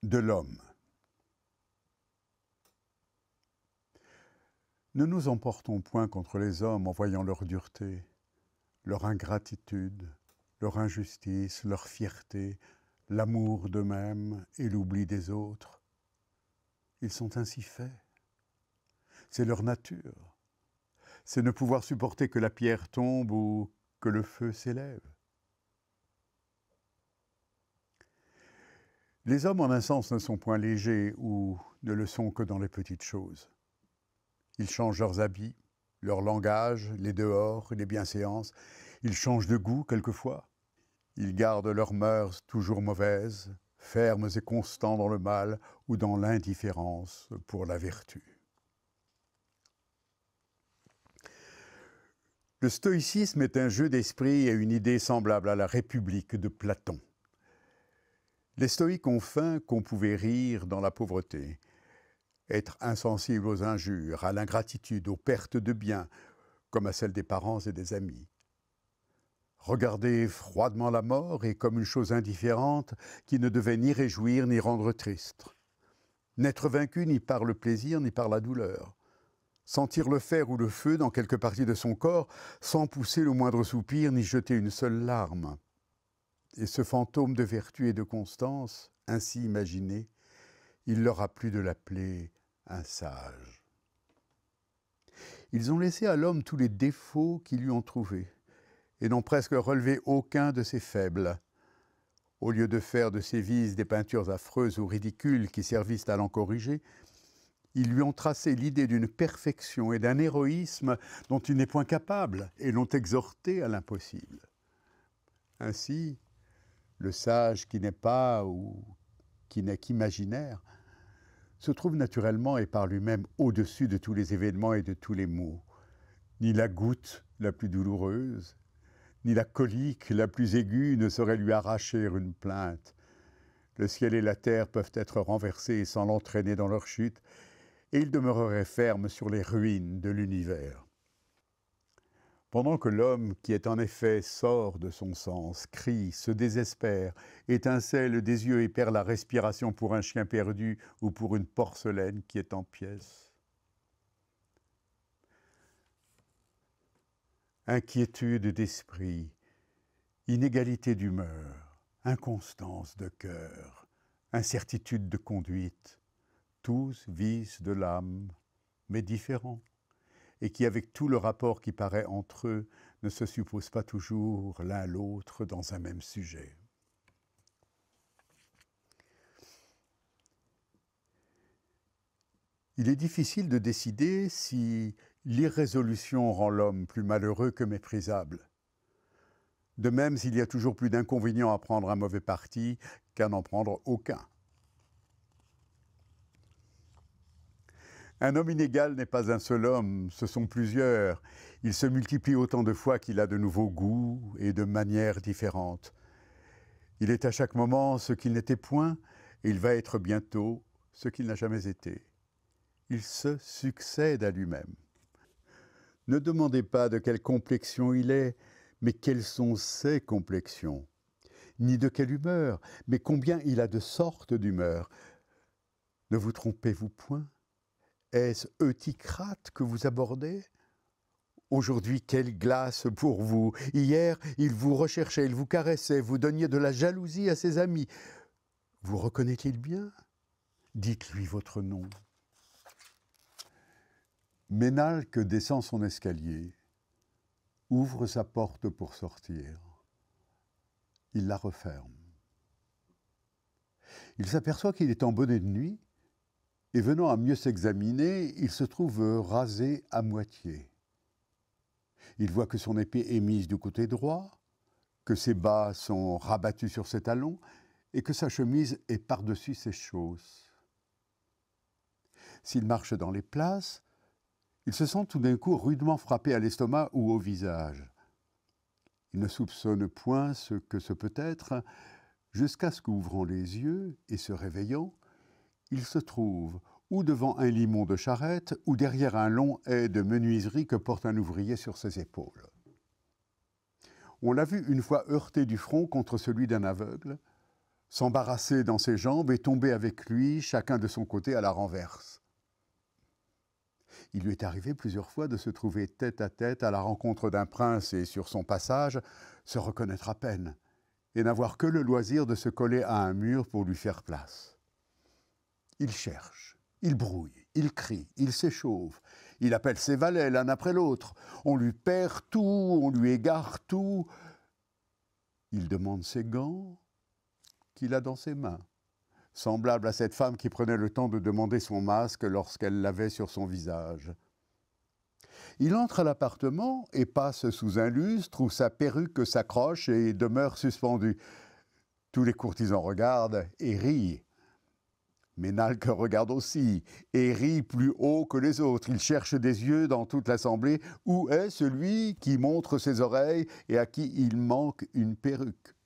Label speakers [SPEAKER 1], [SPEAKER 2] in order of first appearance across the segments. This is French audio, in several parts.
[SPEAKER 1] de l'homme. Ne nous emportons point contre les hommes en voyant leur dureté, leur ingratitude, leur injustice, leur fierté, l'amour d'eux-mêmes et l'oubli des autres. Ils sont ainsi faits. C'est leur nature. C'est ne pouvoir supporter que la pierre tombe ou que le feu s'élève. Les hommes, en un sens, ne sont point légers ou ne le sont que dans les petites choses. Ils changent leurs habits, leur langage, les dehors, les bienséances. Ils changent de goût quelquefois. Ils gardent leurs mœurs toujours mauvaises, fermes et constants dans le mal ou dans l'indifférence pour la vertu. Le stoïcisme est un jeu d'esprit et une idée semblable à la République de Platon. Les stoïques ont faim qu'on pouvait rire dans la pauvreté, être insensible aux injures, à l'ingratitude, aux pertes de biens, comme à celles des parents et des amis. Regarder froidement la mort et comme une chose indifférente qui ne devait ni réjouir ni rendre triste. N'être vaincu ni par le plaisir ni par la douleur. Sentir le fer ou le feu dans quelque partie de son corps sans pousser le moindre soupir ni jeter une seule larme. Et ce fantôme de vertu et de constance, ainsi imaginé, il leur a plu de l'appeler un sage. Ils ont laissé à l'homme tous les défauts qu'ils lui ont trouvés, et n'ont presque relevé aucun de ses faibles. Au lieu de faire de ses vices des peintures affreuses ou ridicules qui servissent à l'en corriger, ils lui ont tracé l'idée d'une perfection et d'un héroïsme dont il n'est point capable, et l'ont exhorté à l'impossible. Ainsi, le sage qui n'est pas ou qui n'est qu'imaginaire se trouve naturellement et par lui-même au-dessus de tous les événements et de tous les maux. Ni la goutte la plus douloureuse, ni la colique la plus aiguë ne saurait lui arracher une plainte. Le ciel et la terre peuvent être renversés sans l'entraîner dans leur chute, et il demeurerait ferme sur les ruines de l'univers. Pendant que l'homme, qui est en effet sort de son sens, crie, se désespère, étincelle des yeux et perd la respiration pour un chien perdu ou pour une porcelaine qui est en pièces. Inquiétude d'esprit, inégalité d'humeur, inconstance de cœur, incertitude de conduite, tous vices de l'âme, mais différents, et qui, avec tout le rapport qui paraît entre eux, ne se supposent pas toujours l'un l'autre dans un même sujet. Il est difficile de décider si l'irrésolution rend l'homme plus malheureux que méprisable. De même, s'il y a toujours plus d'inconvénients à prendre un mauvais parti qu'à n'en prendre aucun. Un homme inégal n'est pas un seul homme, ce sont plusieurs. Il se multiplie autant de fois qu'il a de nouveaux goûts et de manières différentes. Il est à chaque moment ce qu'il n'était point, et il va être bientôt ce qu'il n'a jamais été. Il se succède à lui-même. Ne demandez pas de quelle complexion il est, mais quelles sont ses complexions. Ni de quelle humeur, mais combien il a de sortes d'humeurs. Ne vous trompez-vous point? Est-ce Eutycrate que vous abordez? Aujourd'hui, quelle glace pour vous! Hier, il vous recherchait, il vous caressait, vous donniez de la jalousie à ses amis. Vous reconnaît-il bien? Dites-lui votre nom. Ménalque descend son escalier, ouvre sa porte pour sortir. Il la referme. Il s'aperçoit qu'il est en bonnet de nuit, et venant à mieux s'examiner, il se trouve rasé à moitié. Il voit que son épée est mise du côté droit, que ses bas sont rabattus sur ses talons, et que sa chemise est par-dessus ses chausses. S'il marche dans les places, il se sent tout d'un coup rudement frappé à l'estomac ou au visage. Il ne soupçonne point ce que ce peut être, jusqu'à ce qu'ouvrant les yeux et se réveillant, il se trouve ou devant un limon de charrette ou derrière un long haie de menuiserie que porte un ouvrier sur ses épaules. On l'a vu une fois heurter du front contre celui d'un aveugle, s'embarrasser dans ses jambes et tomber avec lui, chacun de son côté, à la renverse. Il lui est arrivé plusieurs fois de se trouver tête à tête à la rencontre d'un prince et, sur son passage, se reconnaître à peine et n'avoir que le loisir de se coller à un mur pour lui faire place. Il cherche, il brouille, il crie, il s'échauffe, il appelle ses valets l'un après l'autre, on lui perd tout, on lui égare tout. Il demande ses gants qu'il a dans ses mains, semblable à cette femme qui prenait le temps de demander son masque lorsqu'elle l'avait sur son visage. Il entre à l'appartement et passe sous un lustre où sa perruque s'accroche et demeure suspendue. Tous les courtisans regardent et rient. Ménalque regarde aussi et rit plus haut que les autres. Il cherche des yeux dans toute l'assemblée. Où est celui qui montre ses oreilles et à qui il manque une perruque?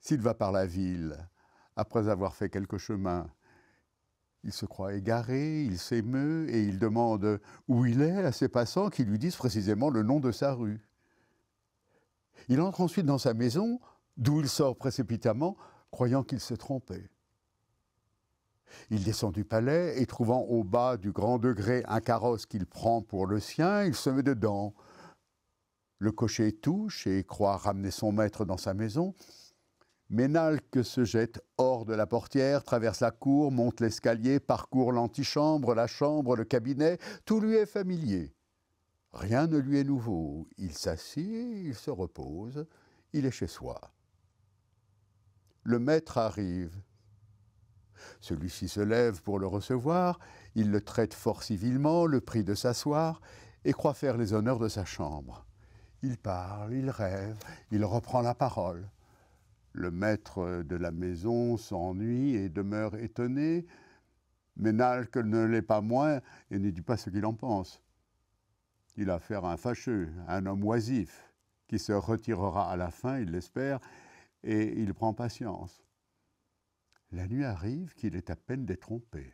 [SPEAKER 1] S'il va par la ville, après avoir fait quelque chemin, il se croit égaré, il s'émeut et il demande où il est à ses passants qui lui disent précisément le nom de sa rue. Il entre ensuite dans sa maison, d'où il sort précipitamment, croyant qu'il s'est trompé. Il descend du palais et, trouvant au bas du grand degré un carrosse qu'il prend pour le sien, il se met dedans. Le cocher touche et croit ramener son maître dans sa maison. Ménalque se jette hors de la portière, traverse la cour, monte l'escalier, parcourt l'antichambre, la chambre, le cabinet. Tout lui est familier. Rien ne lui est nouveau. Il s'assied, il se repose, il est chez soi. Le maître arrive. Celui-ci se lève pour le recevoir, il le traite fort civilement, le prie de s'asseoir et croit faire les honneurs de sa chambre. Il parle, il rêve, il reprend la parole. Le maître de la maison s'ennuie et demeure étonné. Ménalque ne l'est pas moins et ne dit pas ce qu'il en pense. Il a affaire à un fâcheux, un homme oisif, qui se retirera à la fin, il l'espère, et il prend patience. La nuit arrive qu'il est à peine détrompé.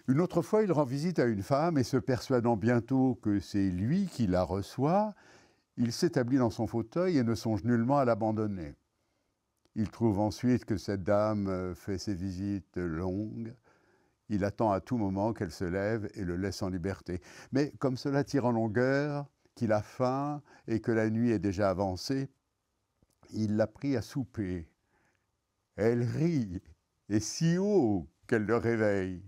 [SPEAKER 1] Une autre fois, il rend visite à une femme et se persuadant bientôt que c'est lui qui la reçoit, il s'établit dans son fauteuil et ne songe nullement à l'abandonner. Il trouve ensuite que cette dame fait ses visites longues. Il attend à tout moment qu'elle se lève et le laisse en liberté. Mais comme cela tire en longueur, qu'il a faim et que la nuit est déjà avancée, il l'a pris à souper. Elle rit, et si haut qu'elle le réveille.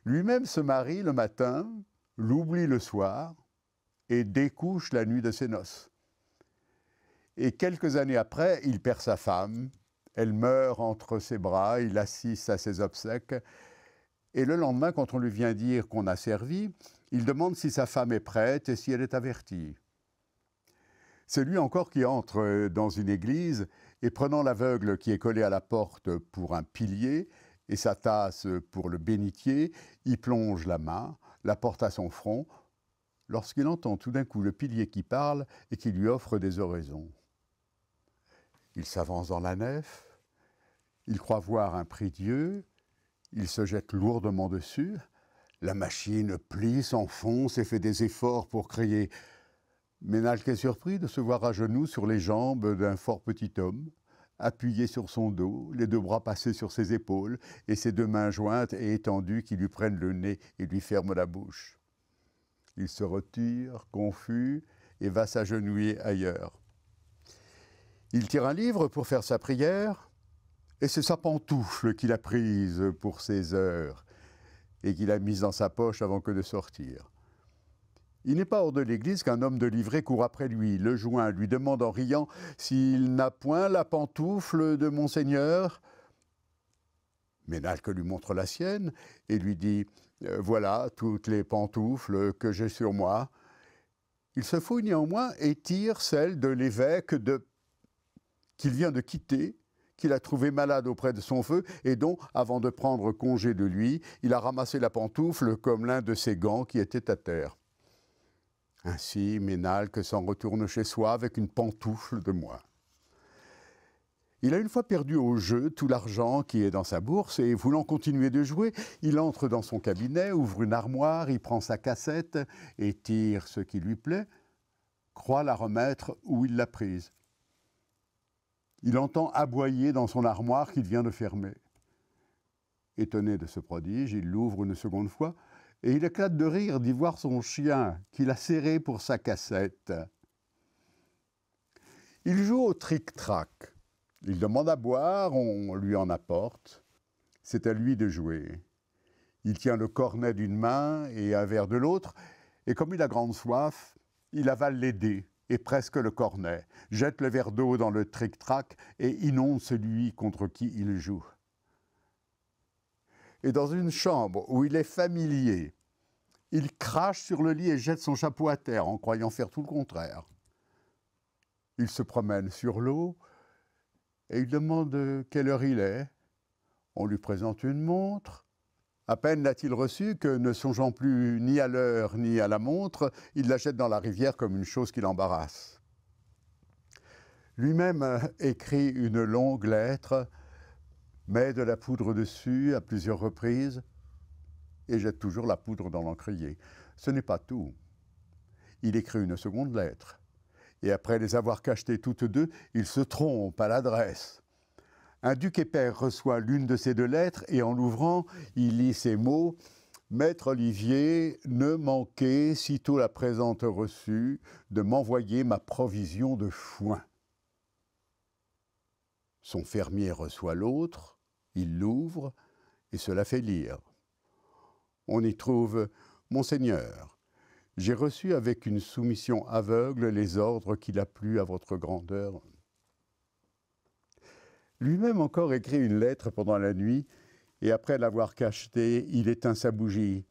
[SPEAKER 1] Lui-même se marie le matin, l'oublie le soir, et découche la nuit de ses noces. Et quelques années après, il perd sa femme, elle meurt entre ses bras, il assiste à ses obsèques, et le lendemain, quand on lui vient dire qu'on a servi, il demande si sa femme est prête et si elle est avertie. C'est lui encore qui entre dans une église et prenant l'aveugle qui est collé à la porte pour un pilier et sa tasse pour le bénitier, il plonge la main, la porte à son front, lorsqu'il entend tout d'un coup le pilier qui parle et qui lui offre des oraisons. Il s'avance dans la nef, il croit voir un prie-dieu, il se jette lourdement dessus, la machine plie, s'enfonce et fait des efforts pour crier. Ménalque est surpris de se voir à genoux sur les jambes d'un fort petit homme, appuyé sur son dos, les deux bras passés sur ses épaules et ses deux mains jointes et étendues qui lui prennent le nez et lui ferment la bouche. Il se retire, confus, et va s'agenouiller ailleurs. Il tire un livre pour faire sa prière, et c'est sa pantoufle qu'il a prise pour ses heures et qu'il a mise dans sa poche avant que de sortir. Il n'est pas hors de l'église qu'un homme de livrée court après lui, le joint, lui demande en riant s'il n'a point la pantoufle de Monseigneur. Ménalque lui montre la sienne et lui dit « Voilà toutes les pantoufles que j'ai sur moi ». Il se fouille néanmoins et tire celle de l'évêque qu'il vient de quitter, qu'il a trouvé malade auprès de son feu et dont, avant de prendre congé de lui, il a ramassé la pantoufle comme l'un de ses gants qui était à terre. Ainsi, Ménalque s'en retourne chez soi avec une pantoufle de moins. Il a une fois perdu au jeu tout l'argent qui est dans sa bourse et, voulant continuer de jouer, il entre dans son cabinet, ouvre une armoire, y prend sa cassette et tire ce qui lui plaît, croit la remettre où il l'a prise. Il entend aboyer dans son armoire qu'il vient de fermer. Étonné de ce prodige, il l'ouvre une seconde fois et il éclate de rire d'y voir son chien qu'il a serré pour sa cassette. Il joue au tric-trac. Il demande à boire, on lui en apporte. C'est à lui de jouer. Il tient le cornet d'une main et un verre de l'autre, et comme il a grande soif, il avale les dés et presque le cornet, jette le verre d'eau dans le tric-trac et inonde celui contre qui il joue. Et dans une chambre où il est familier, il crache sur le lit et jette son chapeau à terre en croyant faire tout le contraire. Il se promène sur l'eau et il demande quelle heure il est. On lui présente une montre. À peine l'a-t-il reçue que, ne songeant plus ni à l'heure ni à la montre, il la jette dans la rivière comme une chose qui l'embarrasse. Lui-même écrit une longue lettre, met de la poudre dessus à plusieurs reprises et jette toujours la poudre dans l'encrier. Ce n'est pas tout. Il écrit une seconde lettre. Et après les avoir cachetées toutes deux, il se trompe à l'adresse. Un duc et pair reçoit l'une de ces deux lettres et en l'ouvrant, il lit ces mots « Maître Olivier, ne manquez, sitôt la présente reçue, de m'envoyer ma provision de foin. » Son fermier reçoit l'autre, il l'ouvre et se la fait lire. On y trouve « Monseigneur, j'ai reçu avec une soumission aveugle les ordres qu'il a plu à votre grandeur. » Lui-même encore écrit une lettre pendant la nuit, et après l'avoir cachetée, il éteint sa bougie.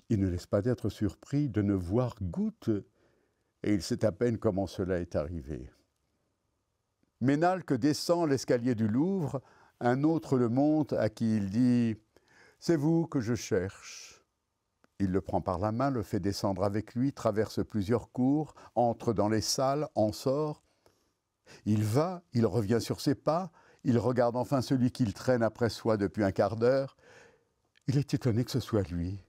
[SPEAKER 1] Il ne laisse pas d'être surpris de ne voir goutte, et il sait à peine comment cela est arrivé. Ménalque descend l'escalier du Louvre, un autre le monte à qui il dit « C'est vous que je cherche ». Il le prend par la main, le fait descendre avec lui, traverse plusieurs cours, entre dans les salles, en sort. Il va, il revient sur ses pas, il regarde enfin celui qu'il traîne après soi depuis un quart d'heure. Il est étonné que ce soit lui.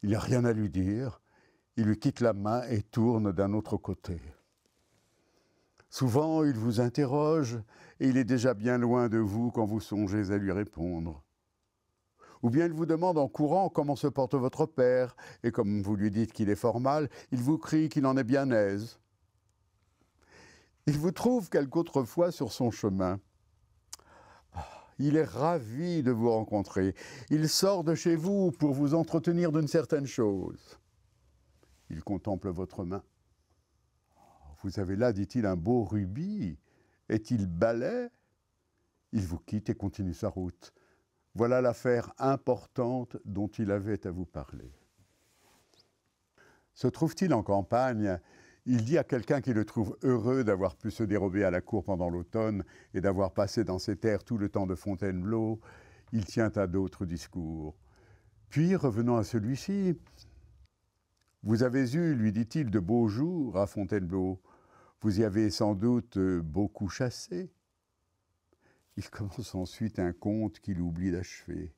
[SPEAKER 1] Il n'a rien à lui dire. Il lui quitte la main et tourne d'un autre côté. Souvent, il vous interroge et il est déjà bien loin de vous quand vous songez à lui répondre. Ou bien il vous demande en courant comment se porte votre père, et comme vous lui dites qu'il est fort mal, il vous crie qu'il en est bien aise. Il vous trouve quelque autre fois sur son chemin. Il est ravi de vous rencontrer. Il sort de chez vous pour vous entretenir d'une certaine chose. Il contemple votre main. Vous avez là, dit-il, un beau rubis. Est-il balai? Il vous quitte et continue sa route. Voilà l'affaire importante dont il avait à vous parler. Se trouve-t-il en campagne? Il dit à quelqu'un qui le trouve heureux d'avoir pu se dérober à la cour pendant l'automne et d'avoir passé dans ses terres tout le temps de Fontainebleau. Il tient à d'autres discours. Puis, revenant à celui-ci, « Vous avez eu, lui dit-il, de beaux jours à Fontainebleau. Vous y avez sans doute beaucoup chassé. » Il commence ensuite un conte qu'il oublie d'achever.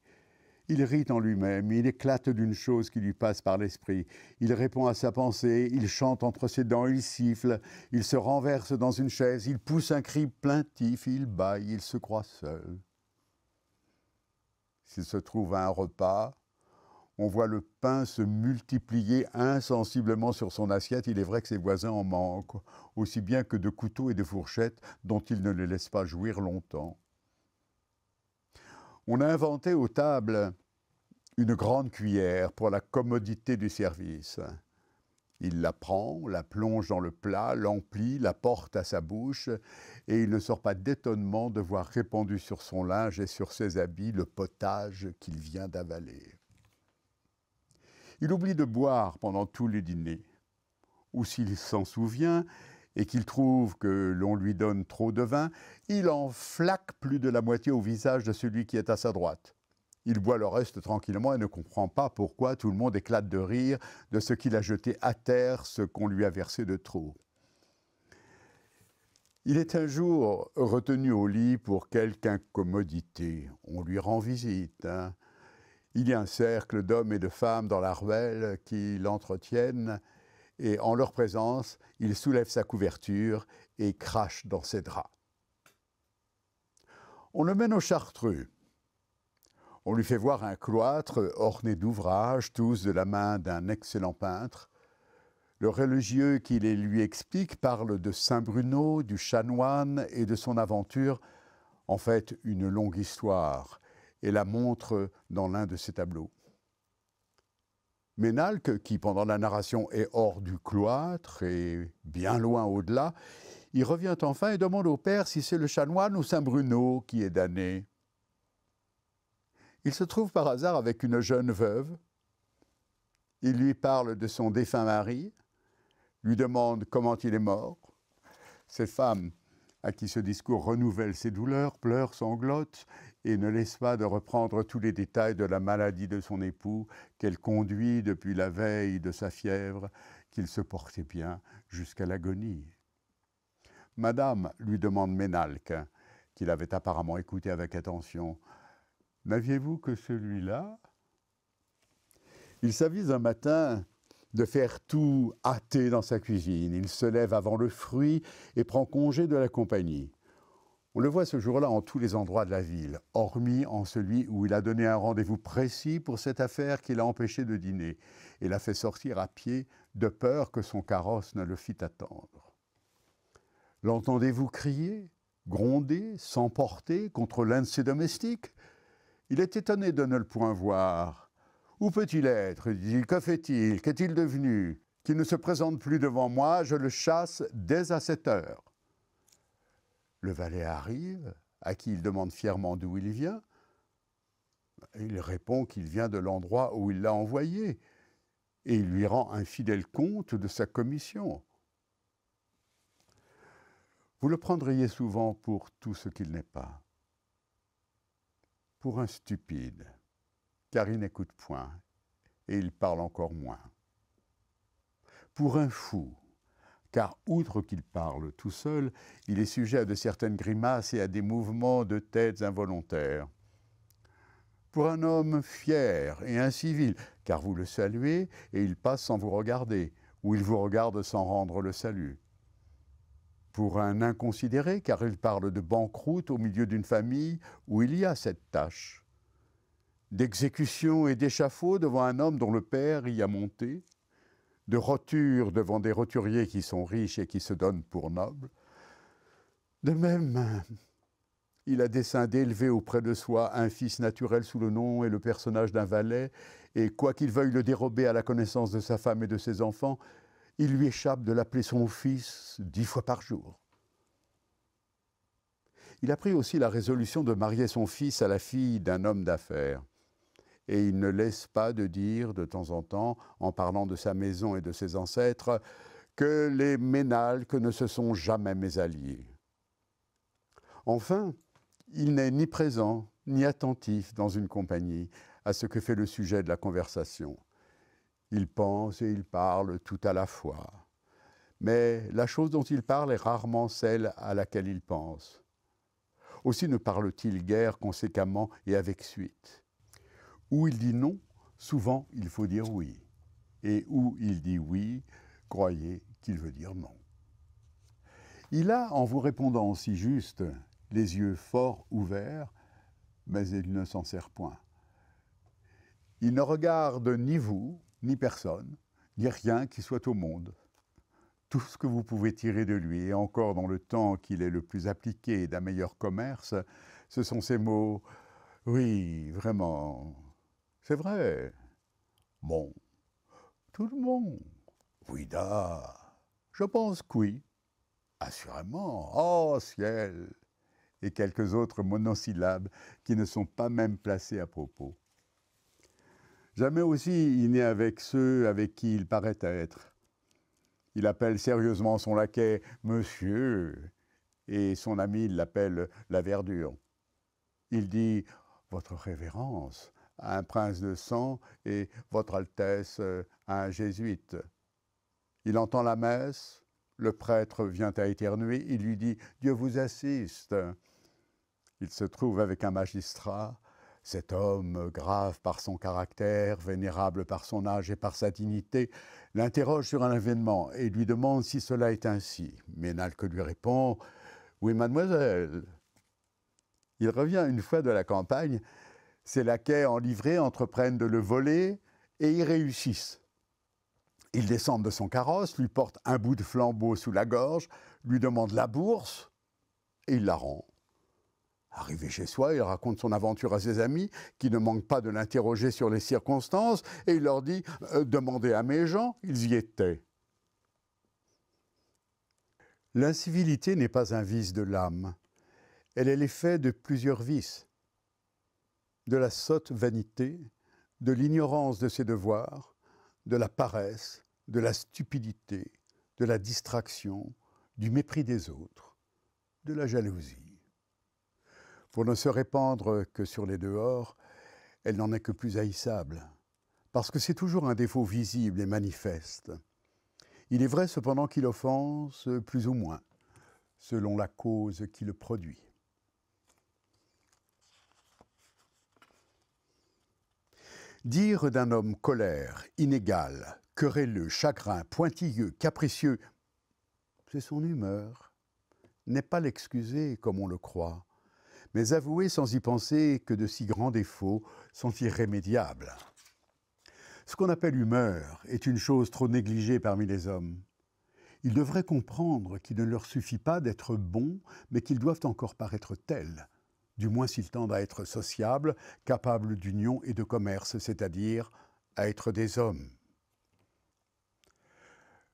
[SPEAKER 1] Il rit en lui-même, il éclate d'une chose qui lui passe par l'esprit. Il répond à sa pensée, il chante entre ses dents, il siffle, il se renverse dans une chaise, il pousse un cri plaintif, il bâille, il se croit seul. S'il se trouve à un repas, on voit le pain se multiplier insensiblement sur son assiette. Il est vrai que ses voisins en manquent, aussi bien que de couteaux et de fourchettes dont il ne les laisse pas jouir longtemps. On a inventé aux tables une grande cuillère pour la commodité du service. Il la prend, la plonge dans le plat, l'emplit, la porte à sa bouche, et il ne sort pas d'étonnement de voir répandu sur son linge et sur ses habits le potage qu'il vient d'avaler. Il oublie de boire pendant tous les dîners, ou s'il s'en souvient, et qu'il trouve que l'on lui donne trop de vin, il en flaque plus de la moitié au visage de celui qui est à sa droite. Il boit le reste tranquillement et ne comprend pas pourquoi tout le monde éclate de rire de ce qu'il a jeté à terre, ce qu'on lui a versé de trop. Il est un jour retenu au lit pour quelque incommodité. On lui rend visite. Il y a un cercle d'hommes et de femmes dans la ruelle qui l'entretiennent, et en leur présence, il soulève sa couverture et crache dans ses draps. On le mène au Chartreux. On lui fait voir un cloître orné d'ouvrages, tous de la main d'un excellent peintre. Le religieux qui les lui explique parle de Saint Bruno, du chanoine et de son aventure, en fait une longue histoire, et la montre dans l'un de ses tableaux. Ménalque, qui pendant la narration est hors du cloître et bien loin au-delà, il revient enfin et demande au père si c'est le chanoine ou Saint Bruno qui est damné. Il se trouve par hasard avec une jeune veuve. Il lui parle de son défunt mari, lui demande comment il est mort. Cette femme, à qui ce discours renouvelle ses douleurs, pleure, sanglote et ne laisse pas de reprendre tous les détails de la maladie de son époux qu'elle conduit depuis la veille de sa fièvre, qu'il se portait bien jusqu'à l'agonie. « Madame, lui demande Ménalque, qu'il avait apparemment écouté avec attention, « n'aviez-vous que celui-là » Il s'avise un matin de faire tout hâter dans sa cuisine. Il se lève avant le fruit et prend congé de la compagnie. On le voit ce jour-là en tous les endroits de la ville, hormis en celui où il a donné un rendez-vous précis pour cette affaire qui l'a empêché de dîner et l'a fait sortir à pied de peur que son carrosse ne le fît attendre. L'entendez-vous crier, gronder, s'emporter contre l'un de ses domestiques ? Il est étonné de ne le point voir. « Où peut-il être ?» dit-il. « Que fait-il ? Qu'est-il devenu ? Qu'il ne se présente plus devant moi, je le chasse dès à 7 heures. » Le valet arrive, à qui il demande fièrement d'où il vient. Il répond qu'il vient de l'endroit où il l'a envoyé, et il lui rend un fidèle compte de sa commission. Vous le prendriez souvent pour tout ce qu'il n'est pas. Pour un stupide, car il n'écoute point, et il parle encore moins. Pour un fou, car outre qu'il parle tout seul, il est sujet à de certaines grimaces et à des mouvements de têtes involontaires. Pour un homme fier et incivil, car vous le saluez et il passe sans vous regarder, ou il vous regarde sans rendre le salut. Pour un inconsidéré, car il parle de banqueroute au milieu d'une famille où il y a cette tâche. D'exécution et d'échafaud devant un homme dont le père y a monté, de roture devant des roturiers qui sont riches et qui se donnent pour nobles. De même, il a dessein d'élever auprès de soi un fils naturel sous le nom et le personnage d'un valet, et quoiqu'il veuille le dérober à la connaissance de sa femme et de ses enfants, il lui échappe de l'appeler son fils 10 fois par jour. Il a pris aussi la résolution de marier son fils à la fille d'un homme d'affaires. Et il ne laisse pas de dire de temps en temps, en parlant de sa maison et de ses ancêtres, que les Ménalques ne se sont jamais mes alliés. Enfin, il n'est ni présent, ni attentif dans une compagnie à ce que fait le sujet de la conversation. Il pense et il parle tout à la fois. Mais la chose dont il parle est rarement celle à laquelle il pense. Aussi ne parle-t-il guère conséquemment et avec suite. Où il dit non, souvent il faut dire oui. Et où il dit oui, croyez qu'il veut dire non. Il a, en vous répondant aussi juste, les yeux fort ouverts, mais il ne s'en sert point. Il ne regarde ni vous, ni personne, ni rien qui soit au monde. Tout ce que vous pouvez tirer de lui, et encore dans le temps qu'il est le plus appliqué d'un meilleur commerce, ce sont ces mots « oui, vraiment ». C'est vrai. Bon. Tout le monde. Oui, da. Je pense que oui. Assurément. Oh, ciel. Et quelques autres monosyllabes qui ne sont pas même placés à propos. Jamais aussi il n'est avec ceux avec qui il paraît être. Il appelle sérieusement son laquais « monsieur » et son ami l'appelle « la verdure ». Il dit « votre révérence » à un prince de sang et votre Altesse à un jésuite. Il entend la messe, le prêtre vient à éternuer, il lui dit « Dieu vous assiste ». Il se trouve avec un magistrat, Cet homme, grave par son caractère, vénérable par son âge et par sa dignité, l'interroge sur un événement et lui demande si cela est ainsi. Ménalque lui répond « Oui, mademoiselle ». Il revient une fois de la campagne, ses laquais en livrée entreprennent de le voler et y réussissent. Ils descendent de son carrosse, lui portent un bout de flambeau sous la gorge, lui demandent la bourse et il la rend. Arrivé chez soi, il raconte son aventure à ses amis, qui ne manquent pas de l'interroger sur les circonstances, et il leur dit « Demandez à mes gens », ils y étaient. L'incivilité n'est pas un vice de l'âme, elle est l'effet de plusieurs vices, de la sotte vanité, de l'ignorance de ses devoirs, de la paresse, de la stupidité, de la distraction, du mépris des autres, de la jalousie. Pour ne se répandre que sur les dehors, elle n'en est que plus haïssable, parce que c'est toujours un défaut visible et manifeste. Il est vrai cependant qu'il offense plus ou moins, selon la cause qui le produit. Dire d'un homme colère, inégal, querelleux, chagrin, pointilleux, capricieux, c'est son humeur, n'est pas l'excuser comme on le croit, mais avouer sans y penser que de si grands défauts sont irrémédiables. Ce qu'on appelle humeur est une chose trop négligée parmi les hommes. Ils devraient comprendre qu'il ne leur suffit pas d'être bons, mais qu'ils doivent encore paraître tels, du moins s'ils tendent à être sociables, capables d'union et de commerce, c'est-à-dire à être des hommes.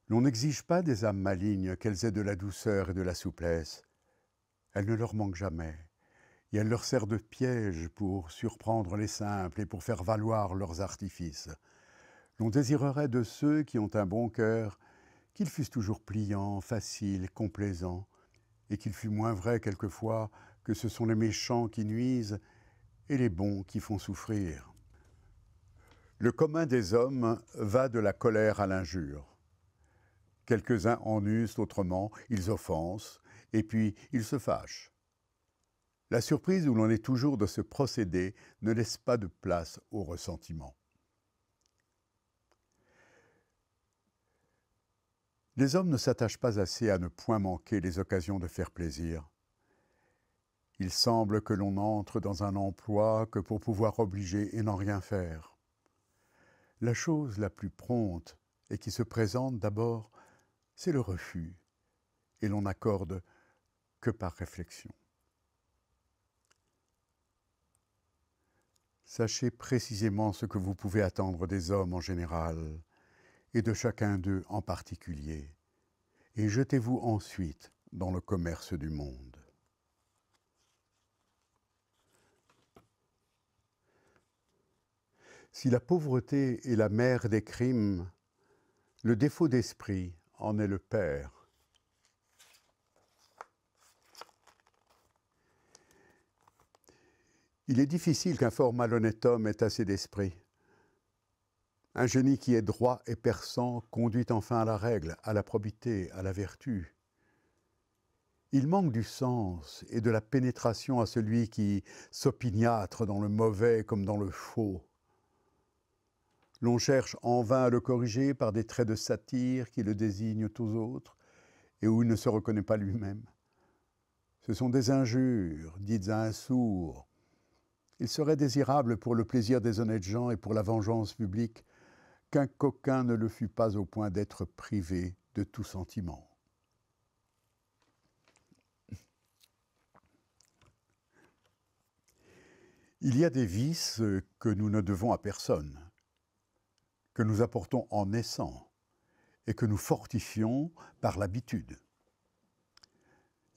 [SPEAKER 1] L'on n'exige pas des âmes malignes qu'elles aient de la douceur et de la souplesse. Elles ne leur manquent jamais. Et elle leur sert de piège pour surprendre les simples et pour faire valoir leurs artifices. L'on désirerait de ceux qui ont un bon cœur qu'ils fussent toujours pliants, faciles, complaisants, et qu'il fût moins vrai quelquefois que ce sont les méchants qui nuisent et les bons qui font souffrir. Le commun des hommes va de la colère à l'injure. Quelques-uns en usent autrement, ils offensent, et puis ils se fâchent. La surprise où l'on est toujours de ce procédé ne laisse pas de place au ressentiment. Les hommes ne s'attachent pas assez à ne point manquer les occasions de faire plaisir. Il semble que l'on entre dans un emploi que pour pouvoir obliger et n'en rien faire. La chose la plus prompte et qui se présente d'abord, c'est le refus, et l'on n'accorde que par réflexion. Sachez précisément ce que vous pouvez attendre des hommes en général, et de chacun d'eux en particulier, et jetez-vous ensuite dans le commerce du monde. Si la pauvreté est la mère des crimes, le défaut d'esprit en est le père. Il est difficile qu'un fort malhonnête homme ait assez d'esprit. Un génie qui est droit et perçant conduit enfin à la règle, à la probité, à la vertu. Il manque du sens et de la pénétration à celui qui s'opiniâtre dans le mauvais comme dans le faux. L'on cherche en vain à le corriger par des traits de satire qui le désignent aux autres et où il ne se reconnaît pas lui-même. Ce sont des injures dites à un sourd. Il serait désirable pour le plaisir des honnêtes gens et pour la vengeance publique qu'un coquin ne le fût pas au point d'être privé de tout sentiment. Il y a des vices que nous ne devons à personne, que nous apportons en naissant et que nous fortifions par l'habitude.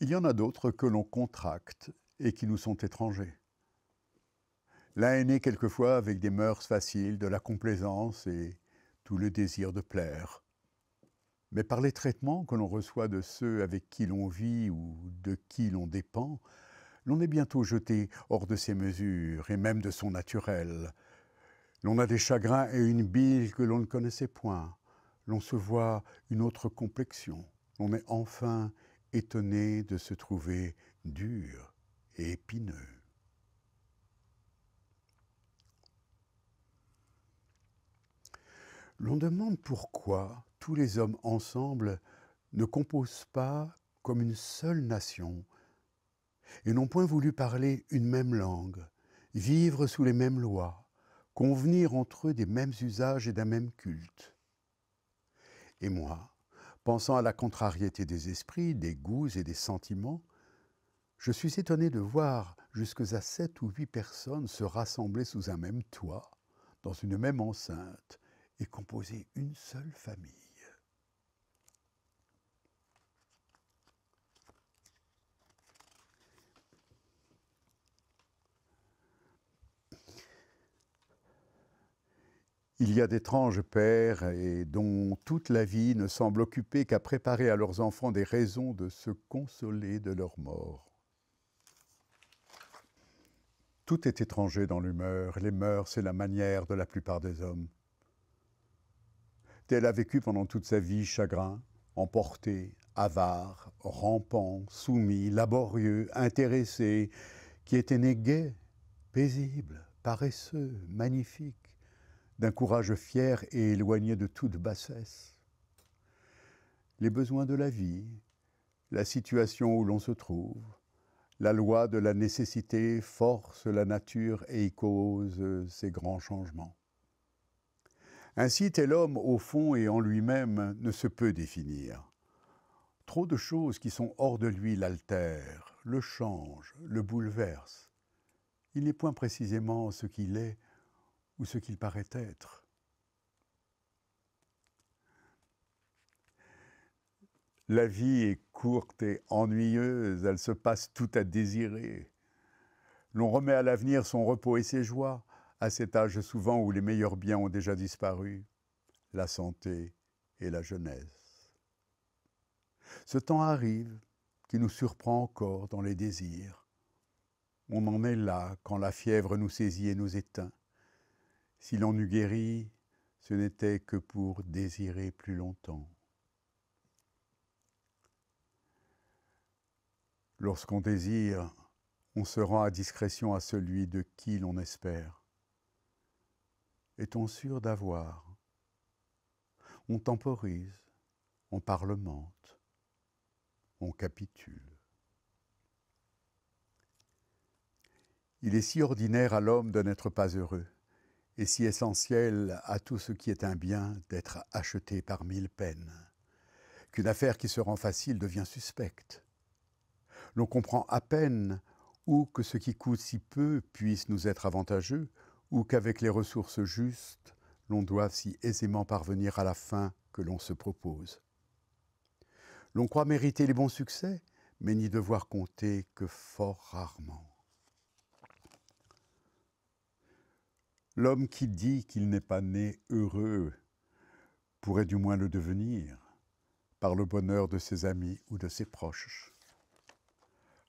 [SPEAKER 1] Il y en a d'autres que l'on contracte et qui nous sont étrangers. L'un est né quelquefois avec des mœurs faciles, de la complaisance et tout le désir de plaire. Mais par les traitements que l'on reçoit de ceux avec qui l'on vit ou de qui l'on dépend, l'on est bientôt jeté hors de ses mesures et même de son naturel. L'on a des chagrins et une bile que l'on ne connaissait point. L'on se voit une autre complexion. On est enfin étonné de se trouver dur et épineux. L'on demande pourquoi tous les hommes ensemble ne composent pas comme une seule nation et n'ont point voulu parler une même langue, vivre sous les mêmes lois, convenir entre eux des mêmes usages et d'un même culte. Et moi, pensant à la contrariété des esprits, des goûts et des sentiments, je suis étonné de voir jusque à 7 ou 8 personnes se rassembler sous un même toit, dans une même enceinte, et composer une seule famille. Il y a d'étranges pères et dont toute la vie ne semble occupée qu'à préparer à leurs enfants des raisons de se consoler de leur mort. Tout est étranger dans l'humeur, les mœurs et la manière de la plupart des hommes. Tel a vécu pendant toute sa vie chagrin, emporté, avare, rampant, soumis, laborieux, intéressé, qui était né gai, paisible, paresseux, magnifique, d'un courage fier et éloigné de toute bassesse. Les besoins de la vie, la situation où l'on se trouve, la loi de la nécessité force la nature et y cause ces grands changements. Ainsi, tel homme, au fond et en lui-même, ne se peut définir. Trop de choses qui sont hors de lui l'altèrent, le changent, le bouleversent. Il n'est point précisément ce qu'il est ou ce qu'il paraît être. La vie est courte et ennuyeuse, elle se passe tout à désirer. L'on remet à l'avenir son repos et ses joies, à cet âge souvent où les meilleurs biens ont déjà disparu, la santé et la jeunesse. Ce temps arrive qui nous surprend encore dans les désirs. On en est là quand la fièvre nous saisit et nous éteint. Si l'on eût guéri, ce n'était que pour désirer plus longtemps. Lorsqu'on désire, on se rend à discrétion à celui de qui l'on espère. Est-on sûr d'avoir? On temporise, on parlemente, on capitule. Il est si ordinaire à l'homme de n'être pas heureux, et si essentiel à tout ce qui est un bien d'être acheté par 1000 peines, qu'une affaire qui se rend facile devient suspecte. L'on comprend à peine ou que ce qui coûte si peu puisse nous être avantageux, ou qu'avec les ressources justes, l'on doive si aisément parvenir à la fin que l'on se propose. L'on croit mériter les bons succès, mais n'y devoir compter que fort rarement. L'homme qui dit qu'il n'est pas né heureux pourrait du moins le devenir par le bonheur de ses amis ou de ses proches.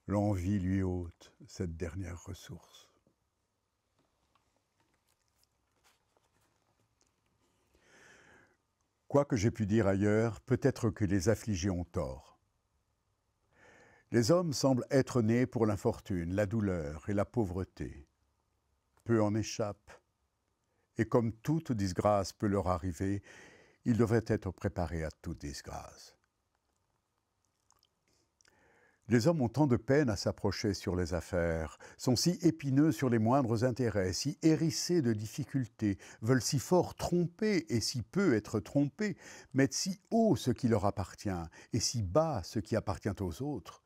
[SPEAKER 1] L'envie lui ôte cette dernière ressource. Quoi que j'aie pu dire ailleurs, peut-être que les affligés ont tort. Les hommes semblent être nés pour l'infortune, la douleur et la pauvreté. Peu en échappent, et comme toute disgrâce peut leur arriver, ils devraient être préparés à toute disgrâce. Les hommes ont tant de peine à s'approcher sur les affaires, sont si épineux sur les moindres intérêts, si hérissés de difficultés, veulent si fort tromper et si peu être trompés, mettent si haut ce qui leur appartient et si bas ce qui appartient aux autres,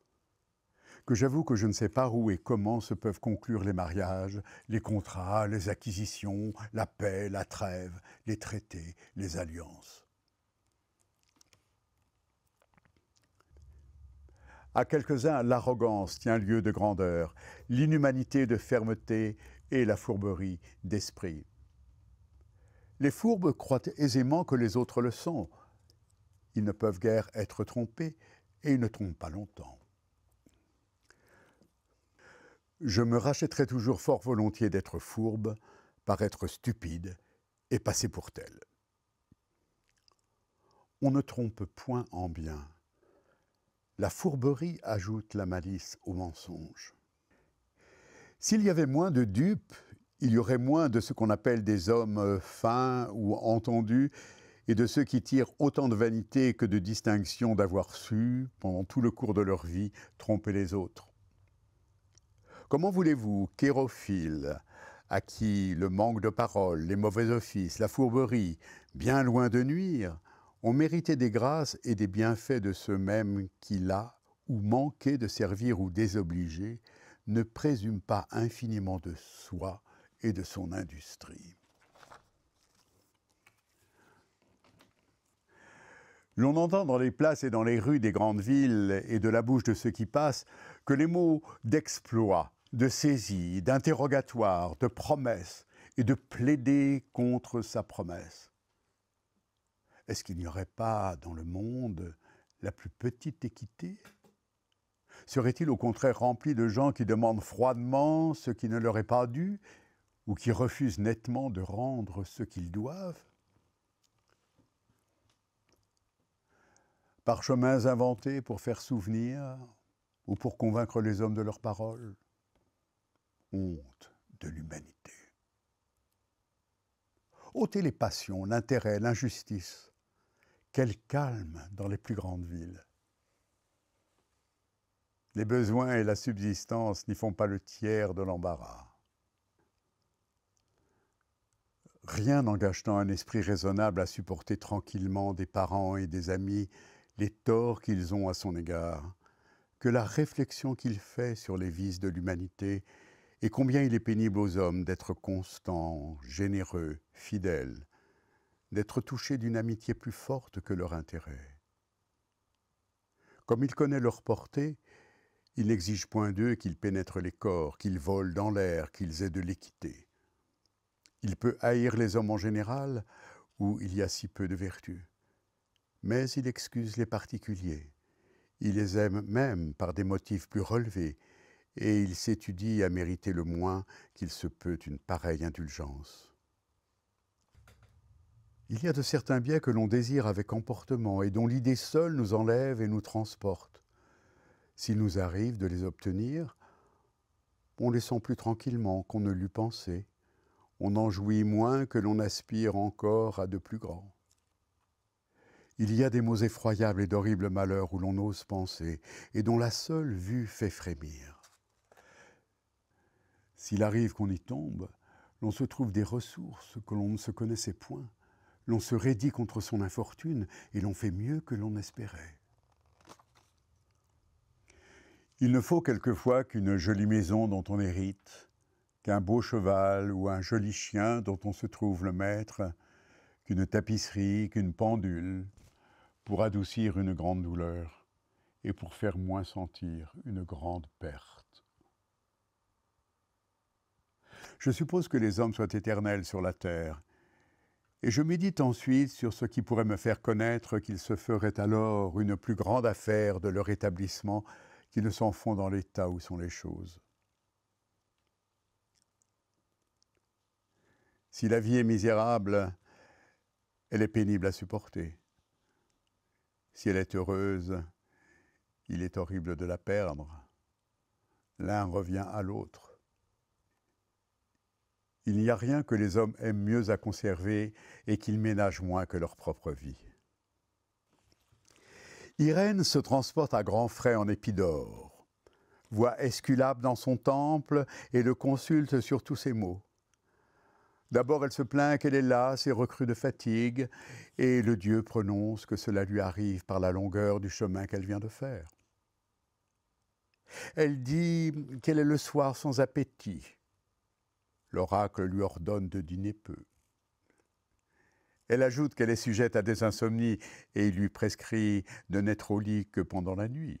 [SPEAKER 1] que j'avoue que je ne sais pas où et comment se peuvent conclure les mariages, les contrats, les acquisitions, la paix, la trêve, les traités, les alliances. À quelques-uns, l'arrogance tient lieu de grandeur, l'inhumanité de fermeté et la fourberie d'esprit. Les fourbes croient aisément que les autres le sont. Ils ne peuvent guère être trompés et ils ne trompent pas longtemps. Je me rachèterai toujours fort volontiers d'être fourbe, paraître stupide et passer pour tel. On ne trompe point en bien. La fourberie ajoute la malice au mensonge. S'il y avait moins de dupes, il y aurait moins de ce qu'on appelle des hommes fins ou entendus, et de ceux qui tirent autant de vanité que de distinction d'avoir su, pendant tout le cours de leur vie, tromper les autres. Comment voulez-vous qu'Hérophile, à qui le manque de parole, les mauvais offices, la fourberie, bien loin de nuire, ont mérité des grâces et des bienfaits de ceux mêmes qui, là, ou manquaient de servir ou désobligés, ne présument pas infiniment de soi et de son industrie. L'on entend dans les places et dans les rues des grandes villes et de la bouche de ceux qui passent que les mots d'exploit, de saisie, d'interrogatoire, de promesse et de plaider contre sa promesse. Est-ce qu'il n'y aurait pas dans le monde la plus petite équité? Serait-il au contraire rempli de gens qui demandent froidement ce qui ne leur est pas dû ou qui refusent nettement de rendre ce qu'ils doivent? Parchemins inventés pour faire souvenir ou pour convaincre les hommes de leurs paroles? Honte de l'humanité. Ôtez les passions, l'intérêt, l'injustice. Quel calme dans les plus grandes villes. Les besoins et la subsistance n'y font pas le tiers de l'embarras. Rien n'engage tant un esprit raisonnable à supporter tranquillement des parents et des amis les torts qu'ils ont à son égard, que la réflexion qu'il fait sur les vices de l'humanité et combien il est pénible aux hommes d'être constants, généreux, fidèles, d'être touchés d'une amitié plus forte que leur intérêt. Comme il connaît leur portée, il n'exige point d'eux qu'ils pénètrent les corps, qu'ils volent dans l'air, qu'ils aient de l'équité. Il peut haïr les hommes en général, où il y a si peu de vertu. Mais il excuse les particuliers. Il les aime même par des motifs plus relevés, et il s'étudie à mériter le moins qu'il se peut une pareille indulgence. Il y a de certains biens que l'on désire avec emportement et dont l'idée seule nous enlève et nous transporte. S'il nous arrive de les obtenir, on les sent plus tranquillement qu'on ne l'eût pensé. On en jouit moins que l'on aspire encore à de plus grands. Il y a des mots effroyables et d'horribles malheurs où l'on ose penser et dont la seule vue fait frémir. S'il arrive qu'on y tombe, l'on se trouve des ressources que l'on ne se connaissait point. L'on se raidit contre son infortune et l'on fait mieux que l'on espérait. Il ne faut quelquefois qu'une jolie maison dont on hérite, qu'un beau cheval ou un joli chien dont on se trouve le maître, qu'une tapisserie, qu'une pendule, pour adoucir une grande douleur et pour faire moins sentir une grande perte. Je suppose que les hommes soient éternels sur la terre, et je médite ensuite sur ce qui pourrait me faire connaître qu'ils se feraient alors une plus grande affaire de leur établissement qu'ils ne s'en font dans l'état où sont les choses. Si la vie est misérable, elle est pénible à supporter. Si elle est heureuse, il est horrible de la perdre. L'un revient à l'autre. Il n'y a rien que les hommes aiment mieux à conserver et qu'ils ménagent moins que leur propre vie. Irène se transporte à grands frais en Épidore, voit Esculape dans son temple et le consulte sur tous ses maux. D'abord, elle se plaint qu'elle est lasse et recrue de fatigue, et le dieu prononce que cela lui arrive par la longueur du chemin qu'elle vient de faire. Elle dit qu'elle est le soir sans appétit. L'oracle lui ordonne de dîner peu. Elle ajoute qu'elle est sujette à des insomnies et il lui prescrit de n'être au lit que pendant la nuit.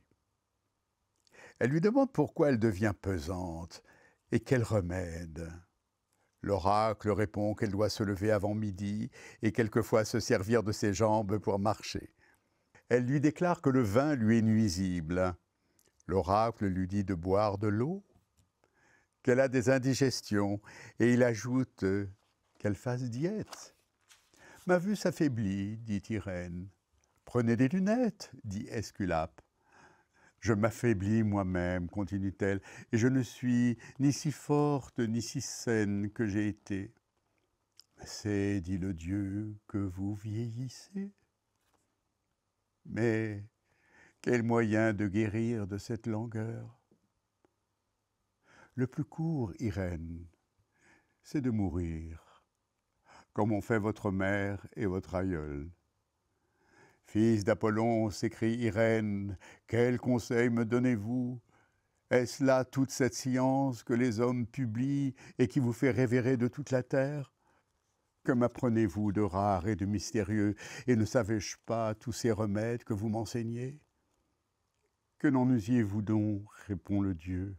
[SPEAKER 1] Elle lui demande pourquoi elle devient pesante et quel remède. L'oracle répond qu'elle doit se lever avant midi et quelquefois se servir de ses jambes pour marcher. Elle lui déclare que le vin lui est nuisible. L'oracle lui dit de boire de l'eau, qu'elle a des indigestions, et il ajoute qu'elle fasse diète. « Ma vue s'affaiblit, dit Irène. « Prenez des lunettes, dit Esculape. « Je m'affaiblis moi-même, continue-t-elle, et je ne suis ni si forte ni si saine que j'ai été. C'est, dit le Dieu, que vous vieillissez. Mais quel moyen de guérir de cette langueur? Le plus court, Irène, c'est de mourir, comme ont fait votre mère et votre aïeul. Fils d'Apollon, s'écrie Irène, quel conseil me donnez-vous? Est-ce là toute cette science que les hommes publient et qui vous fait révérer de toute la terre? Que m'apprenez-vous de rare et de mystérieux, et ne savais-je pas tous ces remèdes que vous m'enseignez? Que n'en usiez-vous donc, répond le Dieu,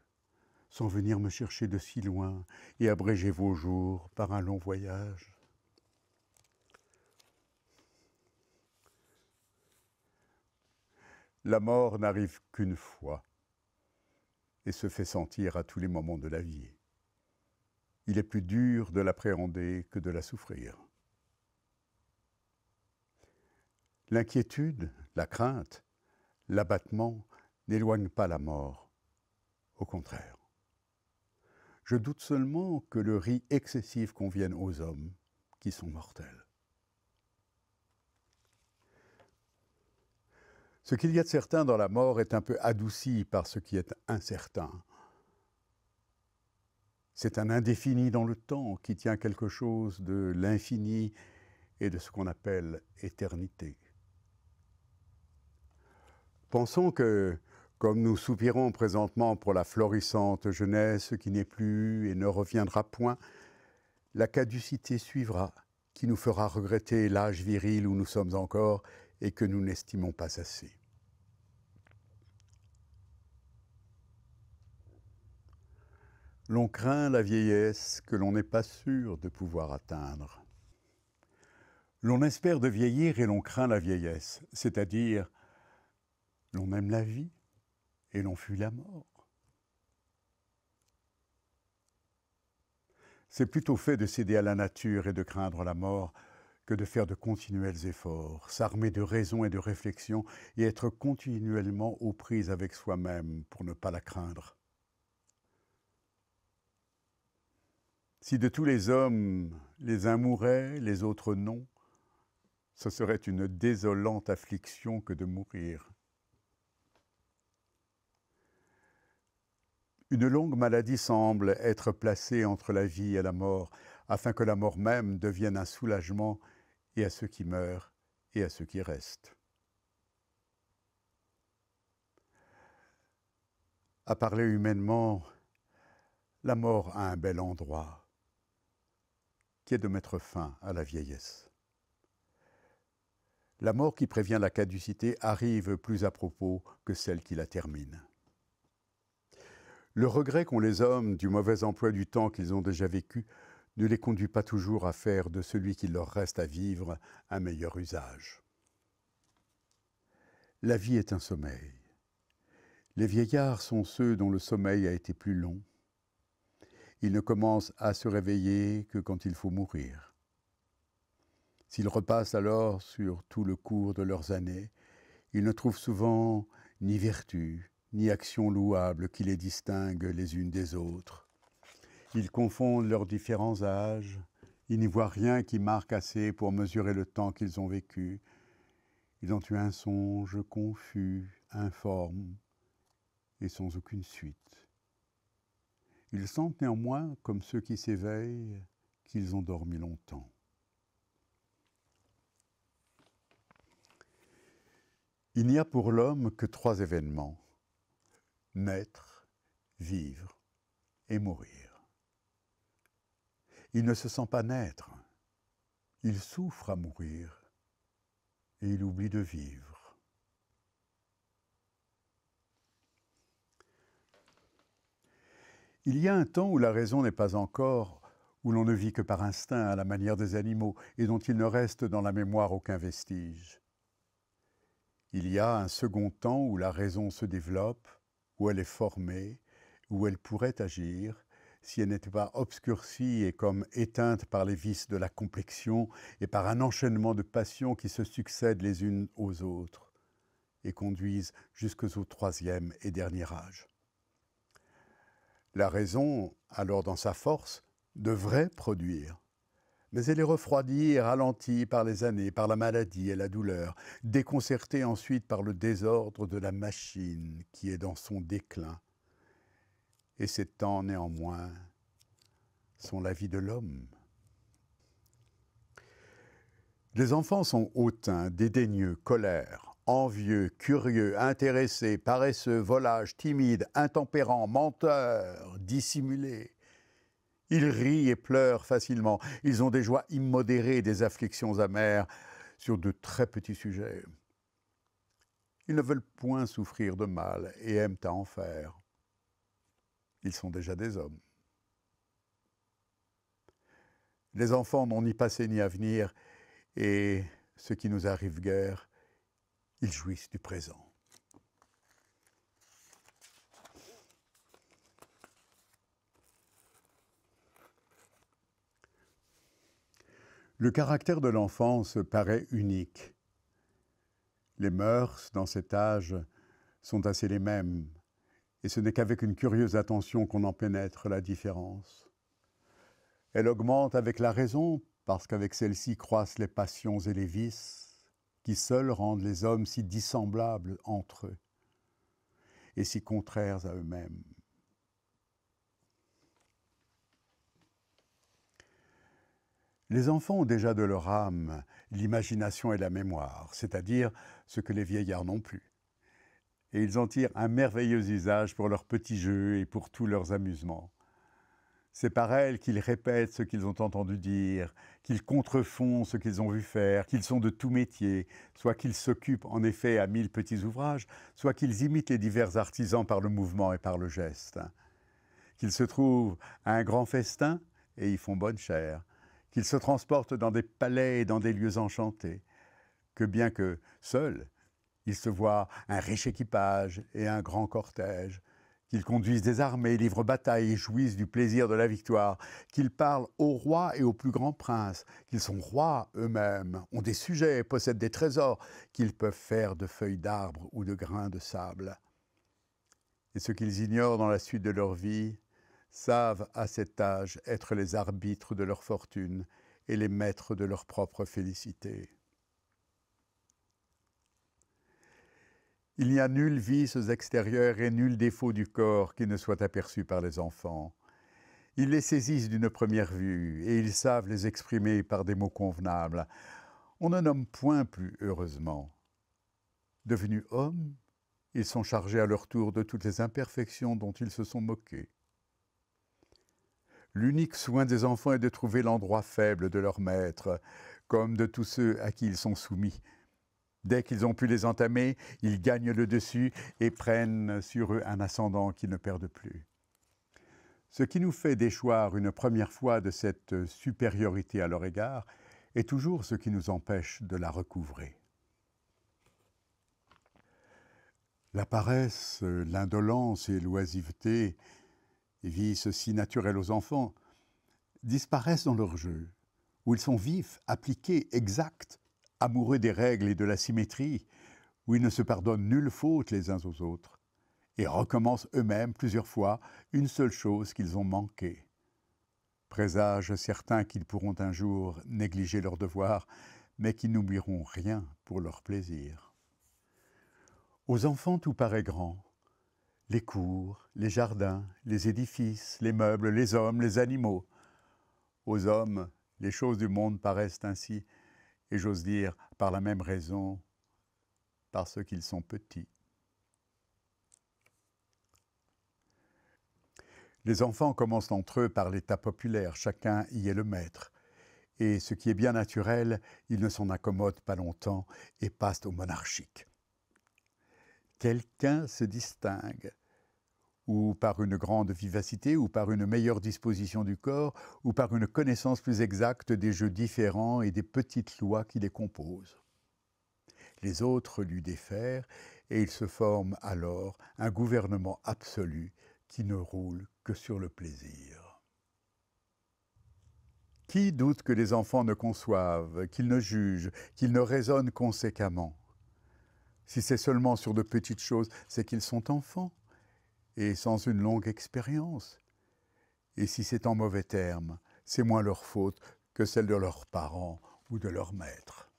[SPEAKER 1] sans venir me chercher de si loin et abréger vos jours par un long voyage? La mort n'arrive qu'une fois et se fait sentir à tous les moments de la vie. Il est plus dur de l'appréhender que de la souffrir. L'inquiétude, la crainte, l'abattement n'éloignent pas la mort, au contraire. Je doute seulement que le riz excessif convienne aux hommes qui sont mortels. Ce qu'il y a de certain dans la mort est un peu adouci par ce qui est incertain. C'est un indéfini dans le temps qui tient quelque chose de l'infini et de ce qu'on appelle éternité. Pensons que, comme nous soupirons présentement pour la florissante jeunesse qui n'est plus et ne reviendra point, la caducité suivra, qui nous fera regretter l'âge viril où nous sommes encore et que nous n'estimons pas assez. L'on craint la vieillesse que l'on n'est pas sûr de pouvoir atteindre. L'on espère de vieillir et l'on craint la vieillesse, c'est-à-dire l'on aime la vie et l'on fuit la mort. C'est plutôt fait de céder à la nature et de craindre la mort que de faire de continuels efforts, s'armer de raison et de réflexion et être continuellement aux prises avec soi-même pour ne pas la craindre. Si de tous les hommes, les uns mourraient, les autres non, ce serait une désolante affliction que de mourir. Une longue maladie semble être placée entre la vie et la mort, afin que la mort même devienne un soulagement et à ceux qui meurent et à ceux qui restent. À parler humainement, la mort a un bel endroit, qui est de mettre fin à la vieillesse. La mort qui prévient la caducité arrive plus à propos que celle qui la termine. Le regret qu'ont les hommes du mauvais emploi du temps qu'ils ont déjà vécu ne les conduit pas toujours à faire de celui qu'il leur reste à vivre un meilleur usage. La vie est un sommeil. Les vieillards sont ceux dont le sommeil a été plus long. Ils ne commencent à se réveiller que quand il faut mourir. S'ils repassent alors sur tout le cours de leurs années, ils ne trouvent souvent ni vertu, ni action louable qui les distingue les unes des autres. Ils confondent leurs différents âges, ils n'y voient rien qui marque assez pour mesurer le temps qu'ils ont vécu. Ils ont eu un songe confus, informe et sans aucune suite. Ils sentent néanmoins, comme ceux qui s'éveillent, qu'ils ont dormi longtemps. Il n'y a pour l'homme que 3 événements: naître, vivre et mourir. Il ne se sent pas naître, il souffre à mourir et il oublie de vivre. Il y a un temps où la raison n'est pas encore, où l'on ne vit que par instinct à la manière des animaux et dont il ne reste dans la mémoire aucun vestige. Il y a un second temps où la raison se développe, où elle est formée, où elle pourrait agir, si elle n'était pas obscurcie et comme éteinte par les vices de la complexion et par un enchaînement de passions qui se succèdent les unes aux autres et conduisent jusqu'au 3e et dernier âge. La raison, alors dans sa force, devrait produire, Mais elle est refroidie et ralentie par les années, par la maladie et la douleur, déconcertée ensuite par le désordre de la machine qui est dans son déclin. Et ces temps, néanmoins, sont la vie de l'homme. Les enfants sont hautains, dédaigneux, colères, envieux, curieux, intéressés, paresseux, volages, timides, intempérants, menteurs, dissimulés. Ils rient et pleurent facilement. Ils ont des joies immodérées et des afflictions amères sur de très petits sujets. Ils ne veulent point souffrir de mal et aiment à en faire. Ils sont déjà des hommes. Les enfants n'ont ni passé ni avenir, et ce qui nous arrive guère, ils jouissent du présent. Le caractère de l'enfance paraît unique. Les mœurs, dans cet âge, sont assez les mêmes, et ce n'est qu'avec une curieuse attention qu'on en pénètre la différence. Elle augmente avec la raison, parce qu'avec celle-ci croissent les passions et les vices, qui seuls rendent les hommes si dissemblables entre eux, et si contraires à eux-mêmes. Les enfants ont déjà de leur âme l'imagination et la mémoire, c'est-à-dire ce que les vieillards n'ont plus. Et ils en tirent un merveilleux usage pour leurs petits jeux et pour tous leurs amusements. C'est par elles qu'ils répètent ce qu'ils ont entendu dire, qu'ils contrefont ce qu'ils ont vu faire, qu'ils sont de tout métier, soit qu'ils s'occupent en effet à 1000 petits ouvrages, soit qu'ils imitent les divers artisans par le mouvement et par le geste. Qu'ils se trouvent à un grand festin et y font bonne chère, qu'ils se transportent dans des palais et dans des lieux enchantés, que bien que seuls, ils se voient un riche équipage et un grand cortège, qu'ils conduisent des armées, livrent bataille et jouissent du plaisir de la victoire, qu'ils parlent aux rois et aux plus grands princes, qu'ils sont rois eux-mêmes, ont des sujets, possèdent des trésors, qu'ils peuvent faire de feuilles d'arbres ou de grains de sable. Et ce qu'ils ignorent dans la suite de leur vie, savent à cet âge être les arbitres de leur fortune et les maîtres de leur propre félicité. Il n'y a nul vice extérieur et nul défaut du corps qui ne soit aperçu par les enfants. Ils les saisissent d'une première vue et ils savent les exprimer par des mots convenables. On ne nomme point plus heureusement. Devenus hommes, ils sont chargés à leur tour de toutes les imperfections dont ils se sont moqués. L'unique soin des enfants est de trouver l'endroit faible de leur maître, comme de tous ceux à qui ils sont soumis. Dès qu'ils ont pu les entamer, ils gagnent le dessus et prennent sur eux un ascendant qu'ils ne perdent plus. Ce qui nous fait déchoir une première fois de cette supériorité à leur égard est toujours ce qui nous empêche de la recouvrer. La paresse, l'indolence et l'oisiveté, vices si naturels aux enfants, disparaissent dans leur jeu, où ils sont vifs, appliqués, exacts, amoureux des règles et de la symétrie, où ils ne se pardonnent nulle faute les uns aux autres, et recommencent eux-mêmes plusieurs fois une seule chose qu'ils ont manquée. Présage certain qu'ils pourront un jour négliger leurs devoirs, mais qui n'oublieront rien pour leur plaisir. Aux enfants tout paraît grand. Les cours, les jardins, les édifices, les meubles, les hommes, les animaux. Aux hommes, les choses du monde paraissent ainsi, et j'ose dire, par la même raison, parce qu'ils sont petits. Les enfants commencent entre eux par l'état populaire, chacun y est le maître. Et ce qui est bien naturel, ils ne s'en accommodent pas longtemps et passent au monarchique. Quelqu'un se distingue, ou par une grande vivacité, ou par une meilleure disposition du corps, ou par une connaissance plus exacte des jeux différents et des petites lois qui les composent. Les autres lui défèrent, et il se forme alors un gouvernement absolu qui ne roule que sur le plaisir. Qui doute que les enfants ne conçoivent, qu'ils ne jugent, qu'ils ne raisonnent conséquemment? Si c'est seulement sur de petites choses, c'est qu'ils sont enfants, et sans une longue expérience. Et si c'est en mauvais termes, c'est moins leur faute que celle de leurs parents ou de leurs maîtres.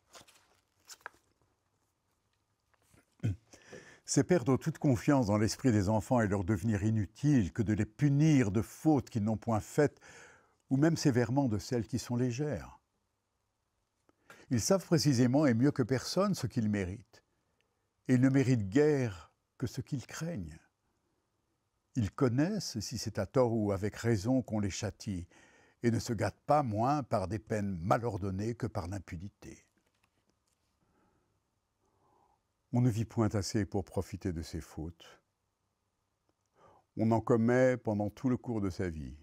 [SPEAKER 1] C'est perdre toute confiance dans l'esprit des enfants et leur devenir inutile que de les punir de fautes qu'ils n'ont point faites, ou même sévèrement de celles qui sont légères. Ils savent précisément et mieux que personne ce qu'ils méritent, et ils ne méritent guère que ce qu'ils craignent. Ils connaissent, si c'est à tort ou avec raison, qu'on les châtie, et ne se gâtent pas moins par des peines mal ordonnées que par l'impunité. On ne vit point assez pour profiter de ses fautes. On en commet pendant tout le cours de sa vie.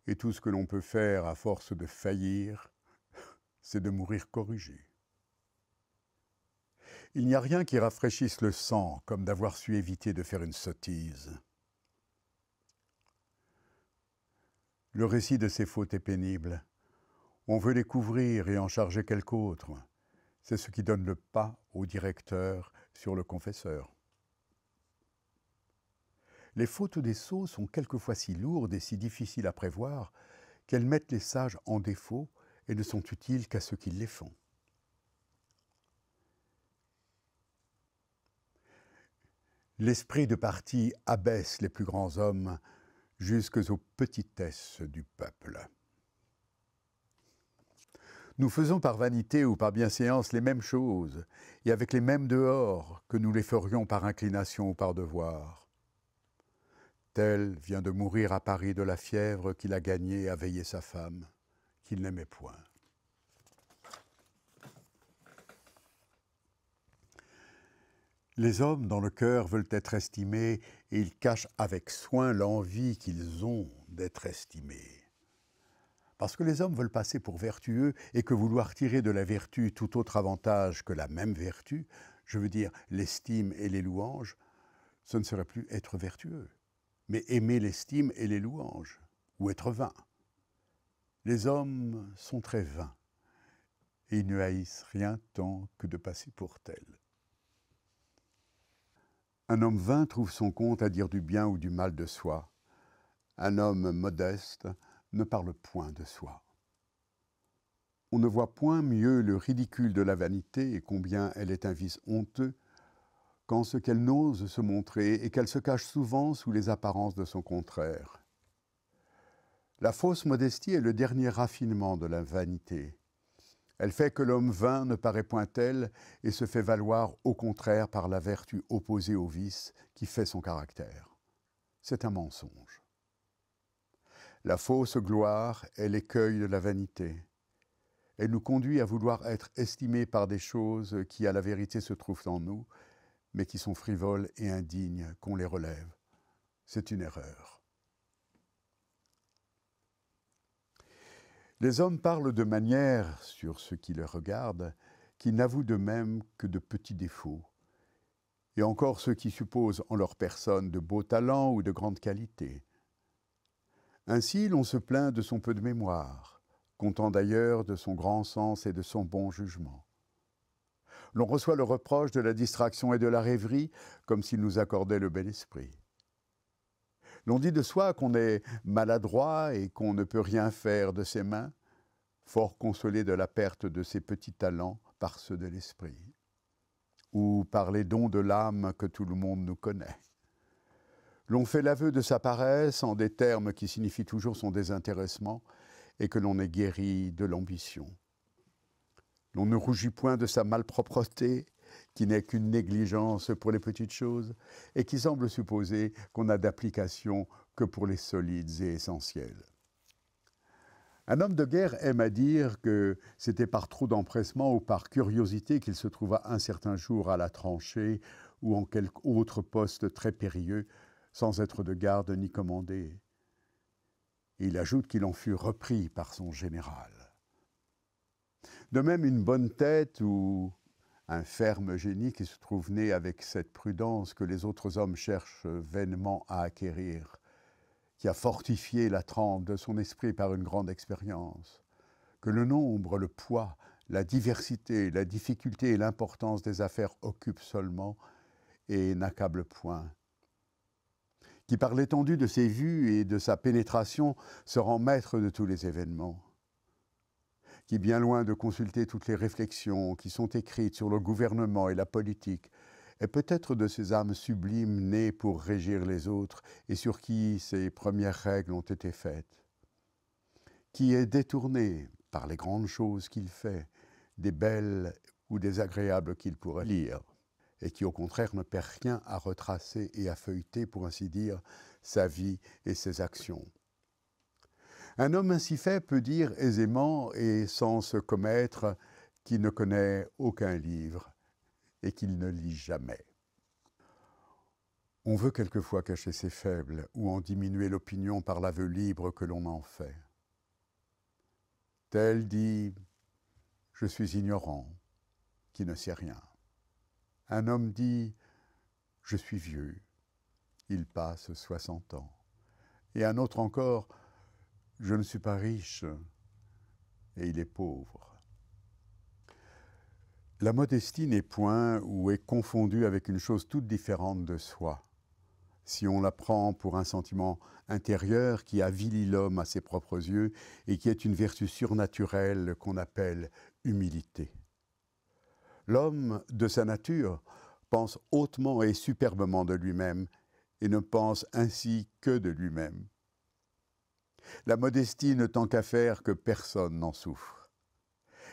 [SPEAKER 1] Et tout ce que l'on peut faire à force de faillir, c'est de mourir corrigé. Il n'y a rien qui rafraîchisse le sang comme d'avoir su éviter de faire une sottise. Le récit de ces fautes est pénible. On veut les couvrir et en charger quelque autre. C'est ce qui donne le pas au directeur sur le confesseur. Les fautes des sots sont quelquefois si lourdes et si difficiles à prévoir qu'elles mettent les sages en défaut et ne sont utiles qu'à ceux qui les font. L'esprit de parti abaisse les plus grands hommes jusqu'aux petitesses du peuple. Nous faisons par vanité ou par bienséance les mêmes choses, et avec les mêmes dehors que nous les ferions par inclination ou par devoir. Tel vient de mourir à Paris de la fièvre qu'il a gagnée à veiller sa femme, qu'il n'aimait point. Les hommes, dans le cœur, veulent être estimés, et ils cachent avec soin l'envie qu'ils ont d'être estimés. Parce que les hommes veulent passer pour vertueux et que vouloir tirer de la vertu tout autre avantage que la même vertu, je veux dire l'estime et les louanges, ce ne serait plus être vertueux, mais aimer l'estime et les louanges, ou être vain. Les hommes sont très vains, et ils ne haïssent rien tant que de passer pour tels. Un homme vain trouve son compte à dire du bien ou du mal de soi. Un homme modeste ne parle point de soi. On ne voit point mieux le ridicule de la vanité et combien elle est un vice honteux qu'en ce qu'elle n'ose se montrer et qu'elle se cache souvent sous les apparences de son contraire. La fausse modestie est le dernier raffinement de la vanité. Elle fait que l'homme vain ne paraît point tel et se fait valoir au contraire par la vertu opposée au vice qui fait son caractère. C'est un mensonge. La fausse gloire est l'écueil de la vanité. Elle nous conduit à vouloir être estimés par des choses qui, à la vérité, se trouvent en nous, mais qui sont frivoles et indignes qu'on les relève. C'est une erreur. Les hommes parlent de manière, sur ce qui les regarde, qui n'avouent d'eux-mêmes que de petits défauts, et encore ceux qui supposent en leur personne de beaux talents ou de grandes qualités. Ainsi, l'on se plaint de son peu de mémoire, content d'ailleurs de son grand sens et de son bon jugement. L'on reçoit le reproche de la distraction et de la rêverie, comme s'il nous accordait le bel esprit. L'on dit de soi qu'on est maladroit et qu'on ne peut rien faire de ses mains, fort consolé de la perte de ses petits talents par ceux de l'esprit, ou par les dons de l'âme que tout le monde nous connaît. L'on fait l'aveu de sa paresse en des termes qui signifient toujours son désintéressement et que l'on est guéri de l'ambition. L'on ne rougit point de sa malpropreté, qui n'est qu'une négligence pour les petites choses et qui semble supposer qu'on n'a d'application que pour les solides et essentiels. Un homme de guerre aime à dire que c'était par trop d'empressement ou par curiosité qu'il se trouva un certain jour à la tranchée ou en quelque autre poste très périlleux, sans être de garde ni commandé. Et il ajoute qu'il en fut repris par son général. De même, une bonne tête ou un ferme génie qui se trouve né avec cette prudence que les autres hommes cherchent vainement à acquérir, qui a fortifié la trempe de son esprit par une grande expérience, que le nombre, le poids, la diversité, la difficulté et l'importance des affaires occupent seulement et n'accablent point, qui par l'étendue de ses vues et de sa pénétration se rend maître de tous les événements, qui, bien loin de consulter toutes les réflexions qui sont écrites sur le gouvernement et la politique, est peut-être de ces âmes sublimes nées pour régir les autres et sur qui ces premières règles ont été faites, qui est détourné par les grandes choses qu'il fait, des belles ou des agréables qu'il pourrait lire, et qui au contraire ne perd rien à retracer et à feuilleter, pour ainsi dire, sa vie et ses actions. Un homme ainsi fait peut dire aisément et sans se commettre qu'il ne connaît aucun livre et qu'il ne lit jamais. On veut quelquefois cacher ses faibles ou en diminuer l'opinion par l'aveu libre que l'on en fait. Tel dit « Je suis ignorant », qui ne sait rien. Un homme dit « Je suis vieux », il passe 60 ans. Et un autre encore « Je ne suis pas riche », et il est pauvre. La modestie n'est point ou est confondue avec une chose toute différente de soi, si on la prend pour un sentiment intérieur qui avilit l'homme à ses propres yeux et qui est une vertu surnaturelle qu'on appelle humilité. L'homme, de sa nature, pense hautement et superbement de lui-même et ne pense ainsi que de lui-même. La modestie ne tend qu'à faire que personne n'en souffre.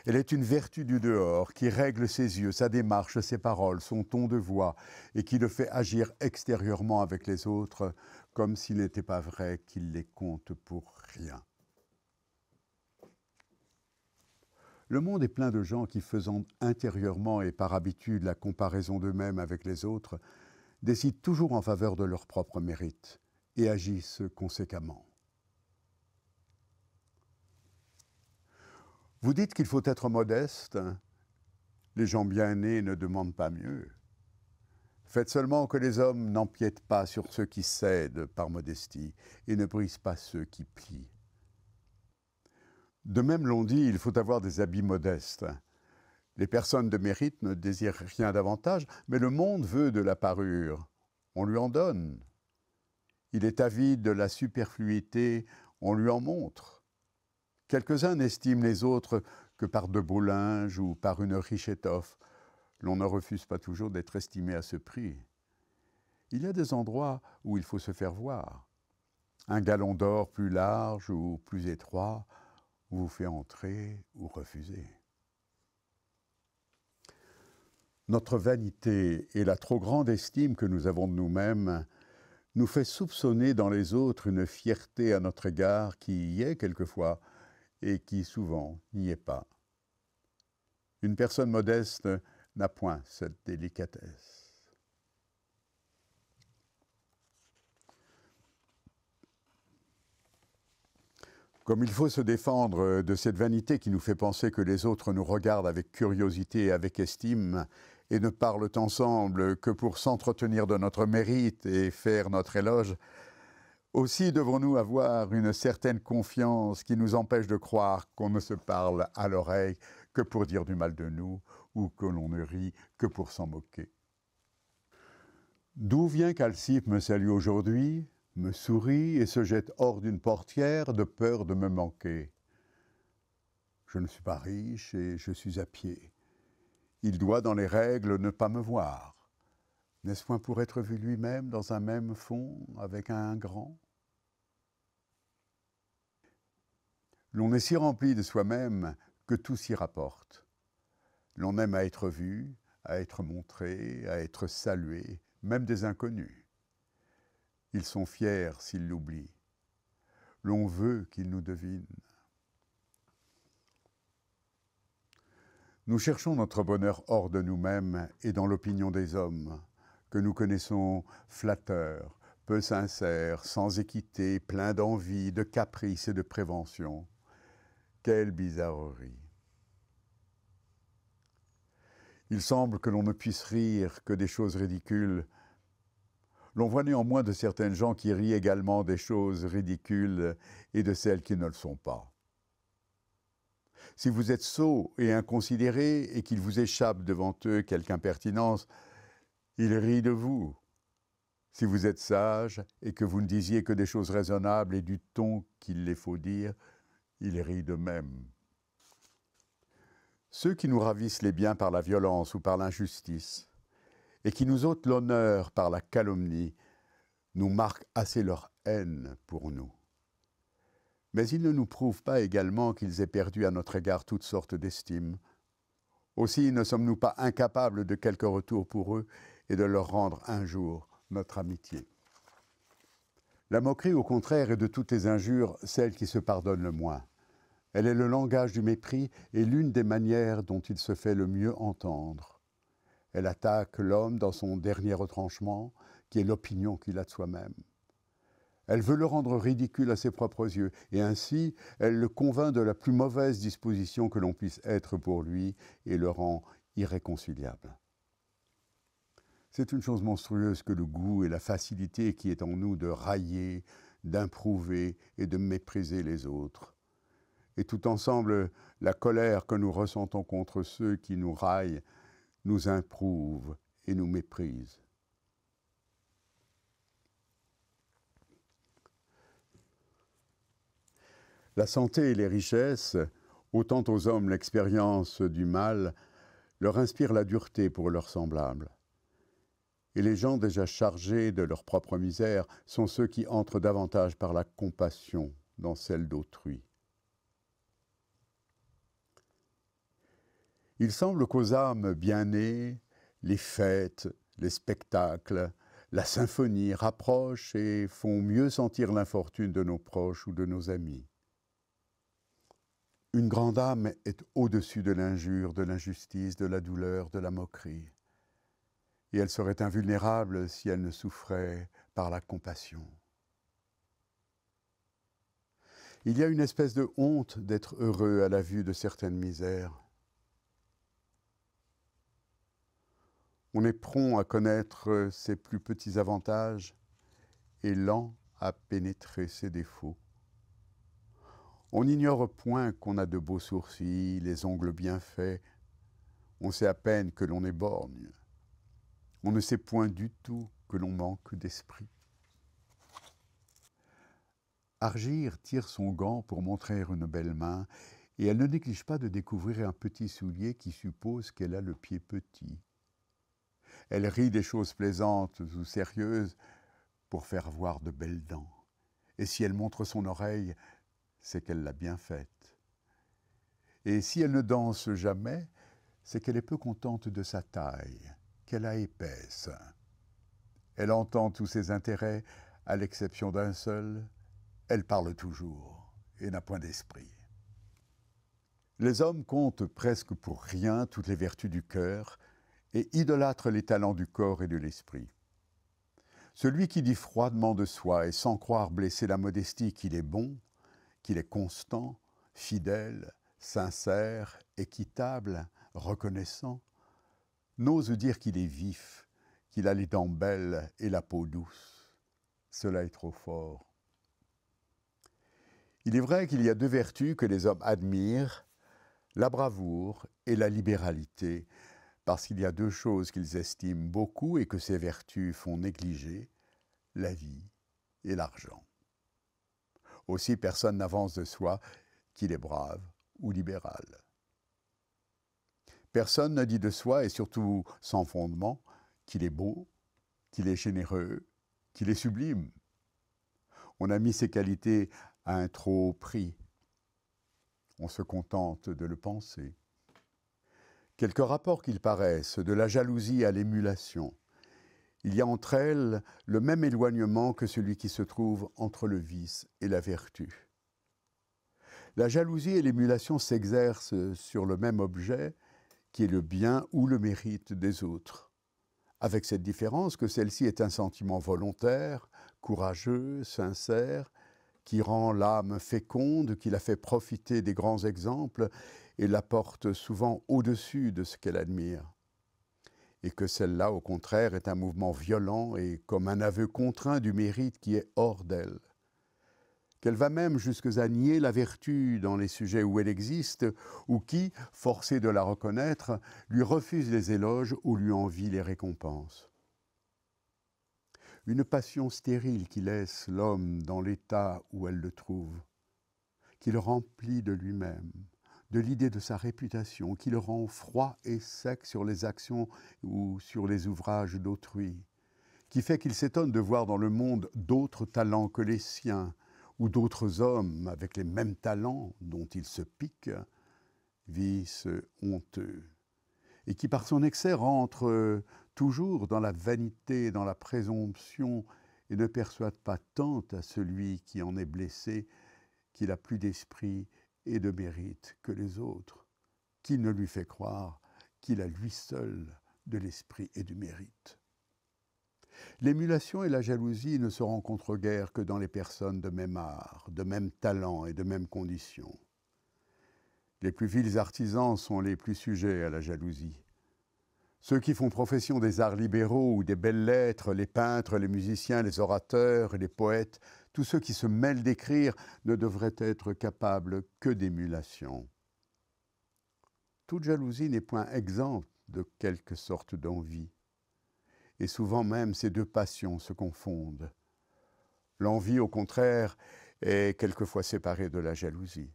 [SPEAKER 1] Elle est une vertu du dehors qui règle ses yeux, sa démarche, ses paroles, son ton de voix et qui le fait agir extérieurement avec les autres comme s'il n'était pas vrai qu'il les compte pour rien. Le monde est plein de gens qui, faisant intérieurement et par habitude la comparaison d'eux-mêmes avec les autres, décident toujours en faveur de leur propre mérite et agissent conséquemment. Vous dites qu'il faut être modeste. Les gens bien nés ne demandent pas mieux. Faites seulement que les hommes n'empiètent pas sur ceux qui cèdent par modestie et ne brisent pas ceux qui plient. De même l'on dit, il faut avoir des habits modestes. Les personnes de mérite ne désirent rien davantage, mais le monde veut de la parure. On lui en donne. Il est avide de la superfluité, on lui en montre. Quelques-uns n'estiment les autres que par de beaux linges ou par une riche étoffe. L'on ne refuse pas toujours d'être estimé à ce prix. Il y a des endroits où il faut se faire voir. Un galon d'or plus large ou plus étroit vous fait entrer ou refuser. Notre vanité et la trop grande estime que nous avons de nous-mêmes nous fait soupçonner dans les autres une fierté à notre égard qui y est quelquefois et qui souvent n'y est pas. Une personne modeste n'a point cette délicatesse. Comme il faut se défendre de cette vanité qui nous fait penser que les autres nous regardent avec curiosité et avec estime et ne parlent ensemble que pour s'entretenir de notre mérite et faire notre éloge, aussi devons-nous avoir une certaine confiance qui nous empêche de croire qu'on ne se parle à l'oreille que pour dire du mal de nous ou que l'on ne rit que pour s'en moquer. D'où vient qu'Alcippe me salue aujourd'hui, me sourit et se jette hors d'une portière de peur de me manquer? Je ne suis pas riche et je suis à pied. Il doit, dans les règles, ne pas me voir. N'est-ce point pour être vu lui-même dans un même fond avec un grand? L'on est si rempli de soi-même que tout s'y rapporte. L'on aime à être vu, à être montré, à être salué, même des inconnus. Ils sont fiers s'ils l'oublient. L'on veut qu'ils nous devinent. Nous cherchons notre bonheur hors de nous-mêmes et dans l'opinion des hommes, que nous connaissons flatteurs, peu sincères, sans équité, pleins d'envie, de caprices et de prévention. Quelle bizarrerie! Il semble que l'on ne puisse rire que des choses ridicules. L'on voit néanmoins de certaines gens qui rient également des choses ridicules et de celles qui ne le sont pas. Si vous êtes sot et inconsidéré et qu'il vous échappe devant eux quelque impertinence, ils rient de vous. Si vous êtes sage et que vous ne disiez que des choses raisonnables et du ton qu'il les faut dire, ils rient d'eux-mêmes. Ceux qui nous ravissent les biens par la violence ou par l'injustice, et qui nous ôtent l'honneur par la calomnie, nous marquent assez leur haine pour nous. Mais ils ne nous prouvent pas également qu'ils aient perdu à notre égard toutes sortes d'estime. Aussi ne sommes-nous pas incapables de quelque retour pour eux et de leur rendre un jour notre amitié. La moquerie, au contraire, est de toutes les injures celle qui se pardonne le moins. Elle est le langage du mépris et l'une des manières dont il se fait le mieux entendre. Elle attaque l'homme dans son dernier retranchement, qui est l'opinion qu'il a de soi-même. Elle veut le rendre ridicule à ses propres yeux, et ainsi, elle le convainc de la plus mauvaise disposition que l'on puisse être pour lui, et le rend irréconciliable. C'est une chose monstrueuse que le goût et la facilité qui est en nous de railler, d'improuver et de mépriser les autres. Et tout ensemble, la colère que nous ressentons contre ceux qui nous raillent, nous improuvent et nous méprisent. La santé et les richesses, autant aux hommes l'expérience du mal, leur inspirent la dureté pour leurs semblables. Et les gens déjà chargés de leur propre misère sont ceux qui entrent davantage par la compassion dans celle d'autrui. Il semble qu'aux âmes bien nées, les fêtes, les spectacles, la symphonie rapprochent et font mieux sentir l'infortune de nos proches ou de nos amis. Une grande âme est au-dessus de l'injure, de l'injustice, de la douleur, de la moquerie. Et elle serait invulnérable si elle ne souffrait par la compassion. Il y a une espèce de honte d'être heureux à la vue de certaines misères. On est prompt à connaître ses plus petits avantages et lent à pénétrer ses défauts. On n'ignore point qu'on a de beaux sourcils, les ongles bien faits. On sait à peine que l'on est borgne. On ne sait point du tout que l'on manque d'esprit. Argire tire son gant pour montrer une belle main, et elle ne néglige pas de découvrir un petit soulier qui suppose qu'elle a le pied petit. Elle rit des choses plaisantes ou sérieuses pour faire voir de belles dents. Et si elle montre son oreille, c'est qu'elle l'a bien faite. Et si elle ne danse jamais, c'est qu'elle est peu contente de sa taille, qu'elle a épaisse. Elle entend tous ses intérêts, à l'exception d'un seul, elle parle toujours et n'a point d'esprit. Les hommes comptent presque pour rien toutes les vertus du cœur et idolâtrent les talents du corps et de l'esprit. Celui qui dit froidement de soi et sans croire blesser la modestie qu'il est bon, qu'il est constant, fidèle, sincère, équitable, reconnaissant, n'ose dire qu'il est vif, qu'il a les dents belles et la peau douce. Cela est trop fort. Il est vrai qu'il y a deux vertus que les hommes admirent, la bravoure et la libéralité, parce qu'il y a deux choses qu'ils estiment beaucoup et que ces vertus font négliger, la vie et l'argent. Aussi, personne n'avance de soi qu'il est brave ou libéral. Personne ne dit de soi, et surtout sans fondement, qu'il est beau, qu'il est généreux, qu'il est sublime. On a mis ces qualités à un trop haut prix. On se contente de le penser. Quelque rapport qu'il paraisse, de la jalousie à l'émulation, il y a entre elles le même éloignement que celui qui se trouve entre le vice et la vertu. La jalousie et l'émulation s'exercent sur le même objet, qui est le bien ou le mérite des autres, avec cette différence que celle-ci est un sentiment volontaire, courageux, sincère, qui rend l'âme féconde, qui la fait profiter des grands exemples et la porte souvent au-dessus de ce qu'elle admire. Et que celle-là, au contraire, est un mouvement violent et comme un aveu contraint du mérite qui est hors d'elle. Qu'elle va même jusqu'à nier la vertu dans les sujets où elle existe, ou qui, forcée de la reconnaître, lui refuse les éloges ou lui envie les récompenses. Une passion stérile qui laisse l'homme dans l'état où elle le trouve, qui le remplit de lui-même, de l'idée de sa réputation qui le rend froid et sec sur les actions ou sur les ouvrages d'autrui, qui fait qu'il s'étonne de voir dans le monde d'autres talents que les siens, ou d'autres hommes avec les mêmes talents dont il se pique, vice honteux, et qui par son excès rentre toujours dans la vanité, dans la présomption, et ne persuade pas tant à celui qui en est blessé qu'il a plus d'esprit et de mérite que les autres, qu'il ne lui fait croire qu'il a lui seul de l'esprit et du mérite. L'émulation et la jalousie ne se rencontrent guère que dans les personnes de même art, de même talent et de même condition. Les plus vils artisans sont les plus sujets à la jalousie. Ceux qui font profession des arts libéraux ou des belles lettres, les peintres, les musiciens, les orateurs, les poètes, tous ceux qui se mêlent d'écrire ne devraient être capables que d'émulation. Toute jalousie n'est point exempte de quelque sorte d'envie. Et souvent même ces deux passions se confondent. L'envie, au contraire, est quelquefois séparée de la jalousie,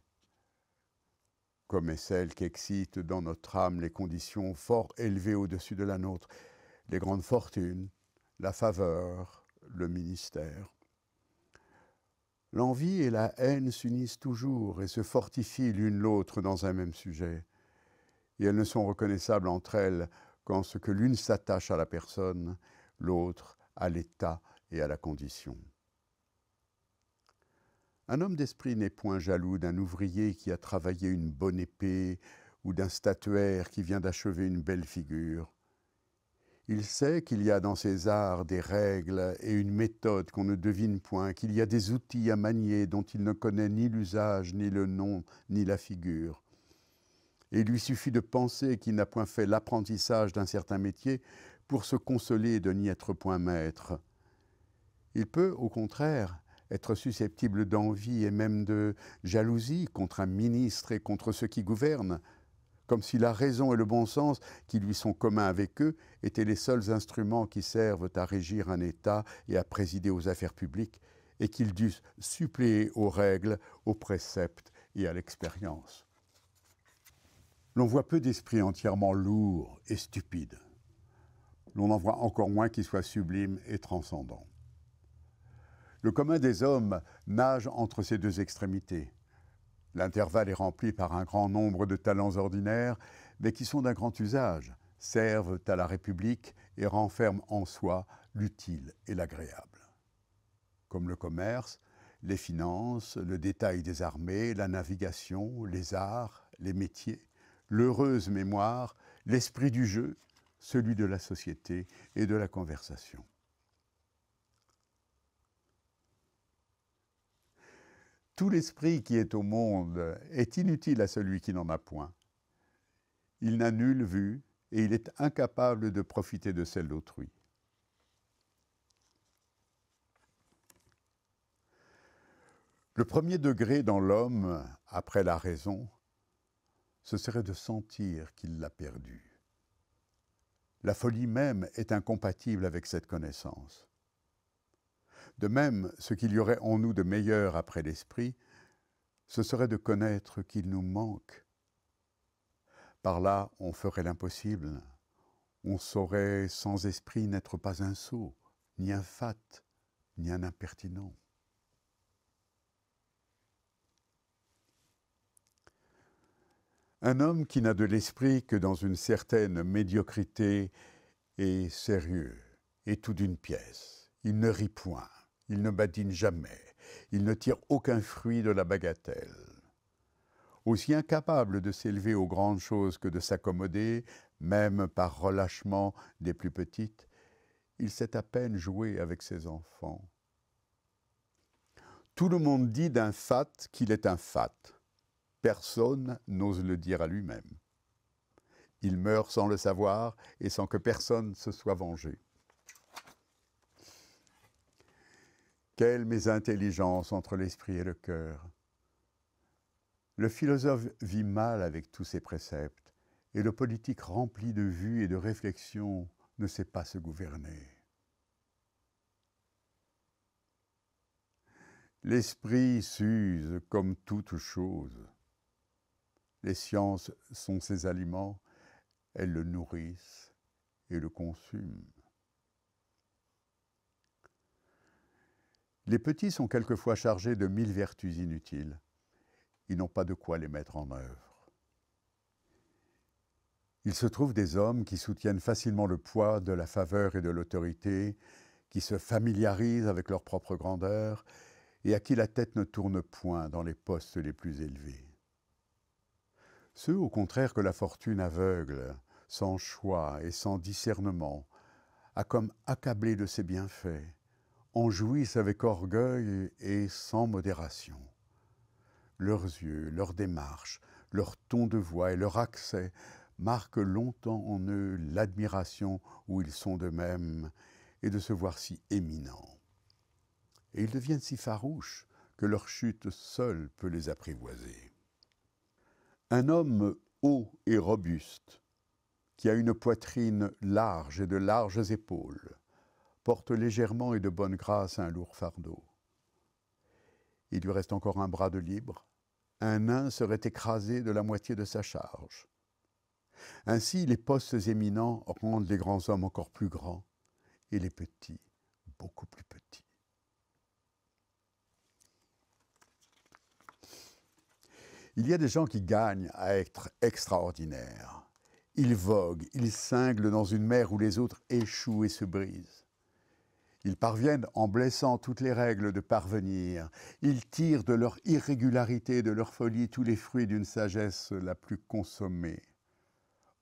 [SPEAKER 1] comme est celle qui excite dans notre âme les conditions fort élevées au-dessus de la nôtre, les grandes fortunes, la faveur, le ministère. L'envie et la haine s'unissent toujours et se fortifient l'une l'autre dans un même sujet, et elles ne sont reconnaissables entre elles quand ce que l'une s'attache à la personne, l'autre à l'état et à la condition. Un homme d'esprit n'est point jaloux d'un ouvrier qui a travaillé une bonne épée ou d'un statuaire qui vient d'achever une belle figure. Il sait qu'il y a dans ces arts des règles et une méthode qu'on ne devine point, qu'il y a des outils à manier dont il ne connaît ni l'usage, ni le nom, ni la figure. Et il lui suffit de penser qu'il n'a point fait l'apprentissage d'un certain métier pour se consoler de n'y être point maître. Il peut, au contraire, être susceptible d'envie et même de jalousie contre un ministre et contre ceux qui gouvernent, comme si la raison et le bon sens qui lui sont communs avec eux étaient les seuls instruments qui servent à régir un État et à présider aux affaires publiques, et qu'ils dussent suppléer aux règles, aux préceptes et à l'expérience. L'on voit peu d'esprits entièrement lourds et stupides. L'on en voit encore moins qui soient sublimes et transcendants. Le commun des hommes nage entre ces deux extrémités. L'intervalle est rempli par un grand nombre de talents ordinaires, mais qui sont d'un grand usage, servent à la République et renferment en soi l'utile et l'agréable. Comme le commerce, les finances, le détail des armées, la navigation, les arts, les métiers, l'heureuse mémoire, l'esprit du jeu, celui de la société et de la conversation. Tout l'esprit qui est au monde est inutile à celui qui n'en a point. Il n'a nulle vue et il est incapable de profiter de celle d'autrui. Le premier degré dans l'homme, après la raison, ce serait de sentir qu'il l'a perdue. La folie même est incompatible avec cette connaissance. De même, ce qu'il y aurait en nous de meilleur après l'esprit, ce serait de connaître qu'il nous manque. Par là, on ferait l'impossible. On saurait sans esprit n'être pas un sot, ni un fat, ni un impertinent. Un homme qui n'a de l'esprit que dans une certaine médiocrité est sérieux, et tout d'une pièce. Il ne rit point, il ne badine jamais, il ne tire aucun fruit de la bagatelle. Aussi incapable de s'élever aux grandes choses que de s'accommoder, même par relâchement des plus petites, il sait à peine jouer avec ses enfants. Tout le monde dit d'un fat qu'il est un fat. Personne n'ose le dire à lui-même. Il meurt sans le savoir et sans que personne se soit vengé. Quelle mésintelligence entre l'esprit et le cœur! Le philosophe vit mal avec tous ses préceptes, et le politique rempli de vues et de réflexions ne sait pas se gouverner. L'esprit s'use comme toute chose. Les sciences sont ses aliments, elles le nourrissent et le consument. Les petits sont quelquefois chargés de 1000 vertus inutiles. Ils n'ont pas de quoi les mettre en œuvre. Il se trouve des hommes qui soutiennent facilement le poids de la faveur et de l'autorité, qui se familiarisent avec leur propre grandeur et à qui la tête ne tourne point dans les postes les plus élevés. Ceux, au contraire, que la fortune aveugle, sans choix et sans discernement, a comme accablés de ses bienfaits, en jouissent avec orgueil et sans modération. Leurs yeux, leur démarche, leur ton de voix et leur accès marquent longtemps en eux l'admiration où ils sont d'eux-mêmes et de se voir si éminents. Et ils deviennent si farouches que leur chute seule peut les apprivoiser. Un homme haut et robuste, qui a une poitrine large et de larges épaules, porte légèrement et de bonne grâce un lourd fardeau. Il lui reste encore un bras de libre. Un nain serait écrasé de la moitié de sa charge. Ainsi, les postes éminents rendent les grands hommes encore plus grands et les petits beaucoup plus petits. Il y a des gens qui gagnent à être extraordinaires. Ils voguent, ils cinglent dans une mer où les autres échouent et se brisent. Ils parviennent, en blessant toutes les règles de parvenir, ils tirent de leur irrégularité et de leur folie tous les fruits d'une sagesse la plus consommée.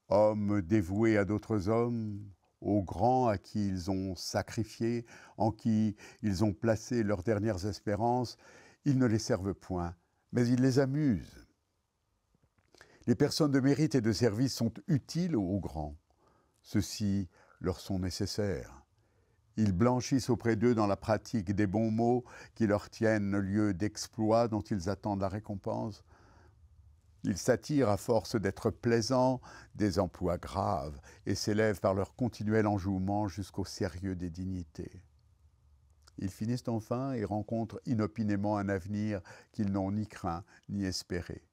[SPEAKER 1] Hommes dévoués à d'autres hommes, aux grands à qui ils ont sacrifié, en qui ils ont placé leurs dernières espérances, ils ne les servent point, mais ils les amusent. Les personnes de mérite et de service sont utiles aux grands. Ceux-ci leur sont nécessaires. Ils blanchissent auprès d'eux dans la pratique des bons mots qui leur tiennent lieu d'exploits dont ils attendent la récompense. Ils s'attirent à force d'être plaisants des emplois graves et s'élèvent par leur continuel enjouement jusqu'au sérieux des dignités. Ils finissent enfin et rencontrent inopinément un avenir qu'ils n'ont ni craint ni espéré.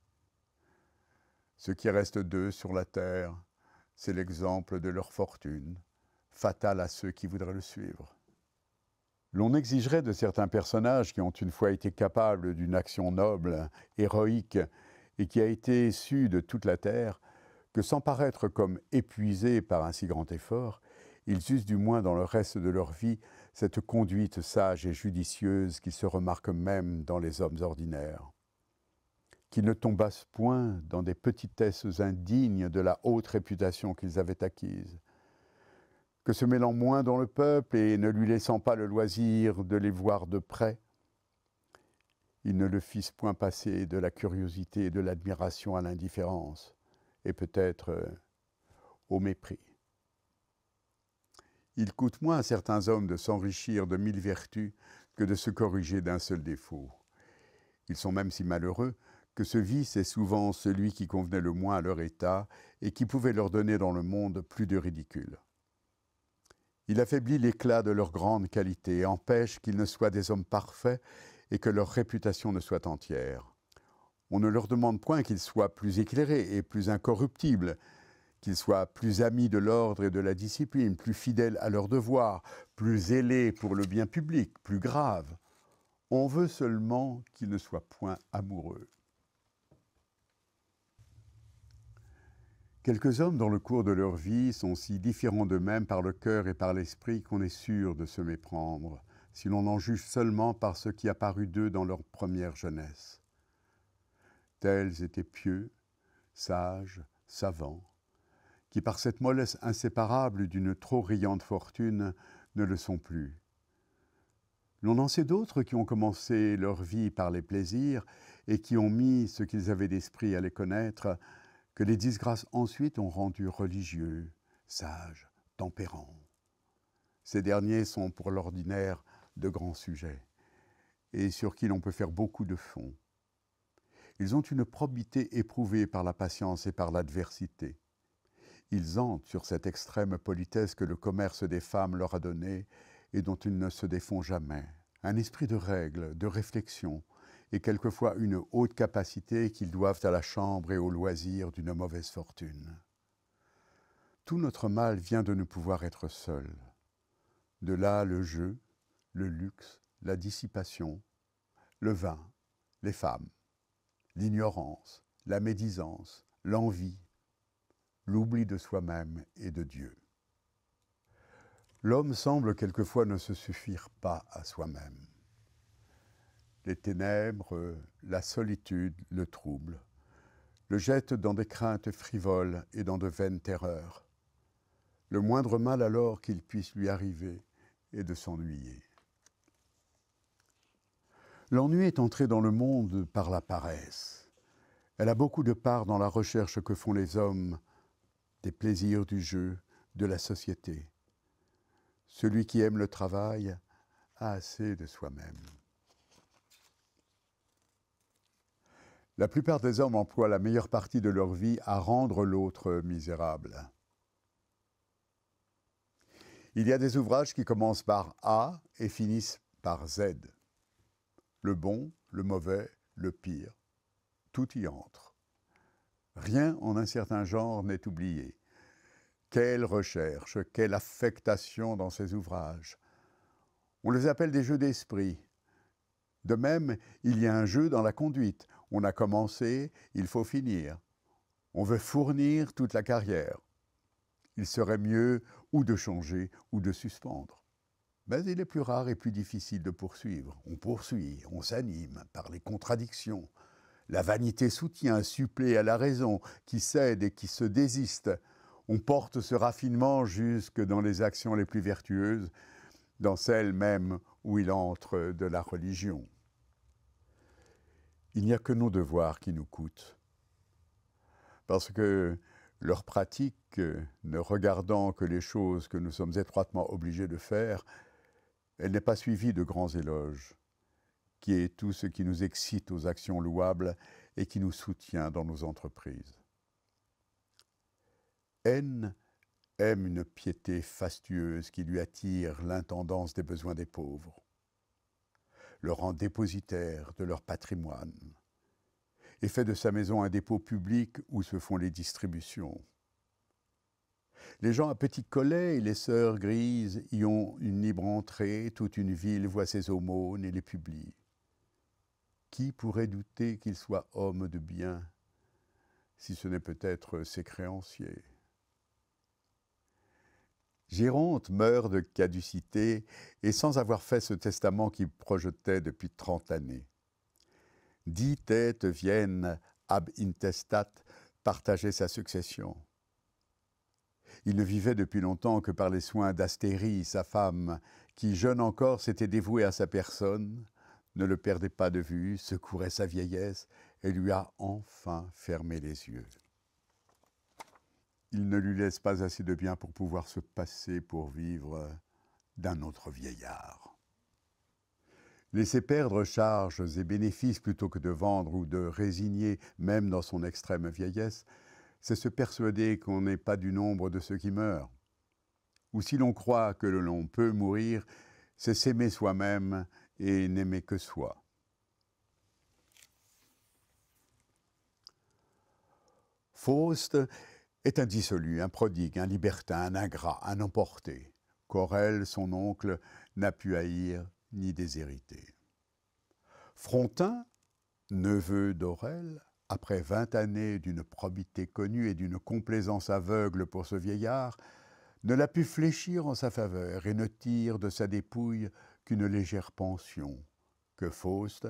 [SPEAKER 1] Ce qui reste d'eux sur la terre, c'est l'exemple de leur fortune, fatale à ceux qui voudraient le suivre. L'on exigerait de certains personnages qui ont une fois été capables d'une action noble, héroïque, et qui a été issue de toute la terre, que sans paraître comme épuisés par un si grand effort, ils eussent du moins dans le reste de leur vie cette conduite sage et judicieuse qui se remarque même dans les hommes ordinaires. Qu'ils ne tombassent point dans des petitesses indignes de la haute réputation qu'ils avaient acquise, que se mêlant moins dans le peuple et ne lui laissant pas le loisir de les voir de près, ils ne le fissent point passer de la curiosité et de l'admiration à l'indifférence, et peut-être au mépris. Il coûte moins à certains hommes de s'enrichir de 1000 vertus que de se corriger d'un seul défaut. Ils sont même si malheureux que ce vice est souvent celui qui convenait le moins à leur état et qui pouvait leur donner dans le monde plus de ridicule. Il affaiblit l'éclat de leurs grandes qualités et empêche qu'ils ne soient des hommes parfaits et que leur réputation ne soit entière. On ne leur demande point qu'ils soient plus éclairés et plus incorruptibles, qu'ils soient plus amis de l'ordre et de la discipline, plus fidèles à leurs devoirs, plus zélés pour le bien public, plus graves. On veut seulement qu'ils ne soient point amoureux. Quelques hommes dans le cours de leur vie sont si différents d'eux-mêmes par le cœur et par l'esprit qu'on est sûr de se méprendre, si l'on en juge seulement par ce qui a paru d'eux dans leur première jeunesse. Tels étaient pieux, sages, savants, qui par cette mollesse inséparable d'une trop riante fortune ne le sont plus. L'on en sait d'autres qui ont commencé leur vie par les plaisirs et qui ont mis ce qu'ils avaient d'esprit à les connaître, que les disgrâces ensuite ont rendus religieux, sages, tempérants. Ces derniers sont pour l'ordinaire de grands sujets, et sur qui l'on peut faire beaucoup de fond. Ils ont une probité éprouvée par la patience et par l'adversité. Ils hantent sur cette extrême politesse que le commerce des femmes leur a donnée et dont ils ne se défont jamais. Un esprit de règle, de réflexion et quelquefois une haute capacité qu'ils doivent à la chambre et au loisir d'une mauvaise fortune. Tout notre mal vient de ne pouvoir être seuls. De là le jeu, le luxe, la dissipation, le vin, les femmes, l'ignorance, la médisance, l'envie, l'oubli de soi-même et de Dieu. L'homme semble quelquefois ne se suffire pas à soi-même. Les ténèbres, la solitude le troublent, le jettent dans des craintes frivoles et dans de vaines terreurs. Le moindre mal alors qu'il puisse lui arriver est de s'ennuyer. L'ennui est entré dans le monde par la paresse. Elle a beaucoup de part dans la recherche que font les hommes des plaisirs du jeu, de la société. Celui qui aime le travail a assez de soi-même. La plupart des hommes emploient la meilleure partie de leur vie à rendre l'autre misérable. Il y a des ouvrages qui commencent par A et finissent par Z. Le bon, le mauvais, le pire, tout y entre. Rien en un certain genre n'est oublié. Quelle recherche, quelle affectation dans ces ouvrages. On les appelle des jeux d'esprit. De même, il y a un jeu dans la conduite. On a commencé, il faut finir. On veut fournir toute la carrière. Il serait mieux ou de changer ou de suspendre. Mais il est plus rare et plus difficile de poursuivre. On poursuit, on s'anime par les contradictions. La vanité soutient, supplée à la raison, qui cède et qui se désiste. On porte ce raffinement jusque dans les actions les plus vertueuses, dans celles même où il entre de la religion. Il n'y a que nos devoirs qui nous coûtent. Parce que leur pratique, ne regardant que les choses que nous sommes étroitement obligés de faire, elle n'est pas suivie de grands éloges, qui est tout ce qui nous excite aux actions louables et qui nous soutient dans nos entreprises. N aime une piété fastueuse qui lui attire l'intendance des besoins des pauvres, le rend dépositaire de leur patrimoine, et fait de sa maison un dépôt public où se font les distributions. Les gens à petits collets et les sœurs grises y ont une libre entrée, toute une ville voit ses aumônes et les publie. Qui pourrait douter qu'il soit homme de bien, si ce n'est peut-être ses créanciers? Géronte meurt de caducité et sans avoir fait ce testament qu'il projetait depuis 30 années. 10 têtes viennent, ab intestat, partager sa succession. Il ne vivait depuis longtemps que par les soins d'Astérie, sa femme, qui, jeune encore, s'était dévouée à sa personne, ne le perdait pas de vue, secourait sa vieillesse et lui a enfin fermé les yeux. Il ne lui laisse pas assez de bien pour pouvoir se passer pour vivre d'un autre vieillard. Laisser perdre charges et bénéfices plutôt que de vendre ou de résigner, même dans son extrême vieillesse, c'est se persuader qu'on n'est pas du nombre de ceux qui meurent. Ou si l'on croit que l'on peut mourir, c'est s'aimer soi-même et n'aimer que soi. Faust est un dissolu, un prodigue, un libertin, un ingrat, un emporté, qu'Aurèle, son oncle, n'a pu haïr ni déshériter. Frontin, neveu d'Aurèle, après 20 années d'une probité connue et d'une complaisance aveugle pour ce vieillard, ne l'a pu fléchir en sa faveur et ne tire de sa dépouille qu'une légère pension que Faust,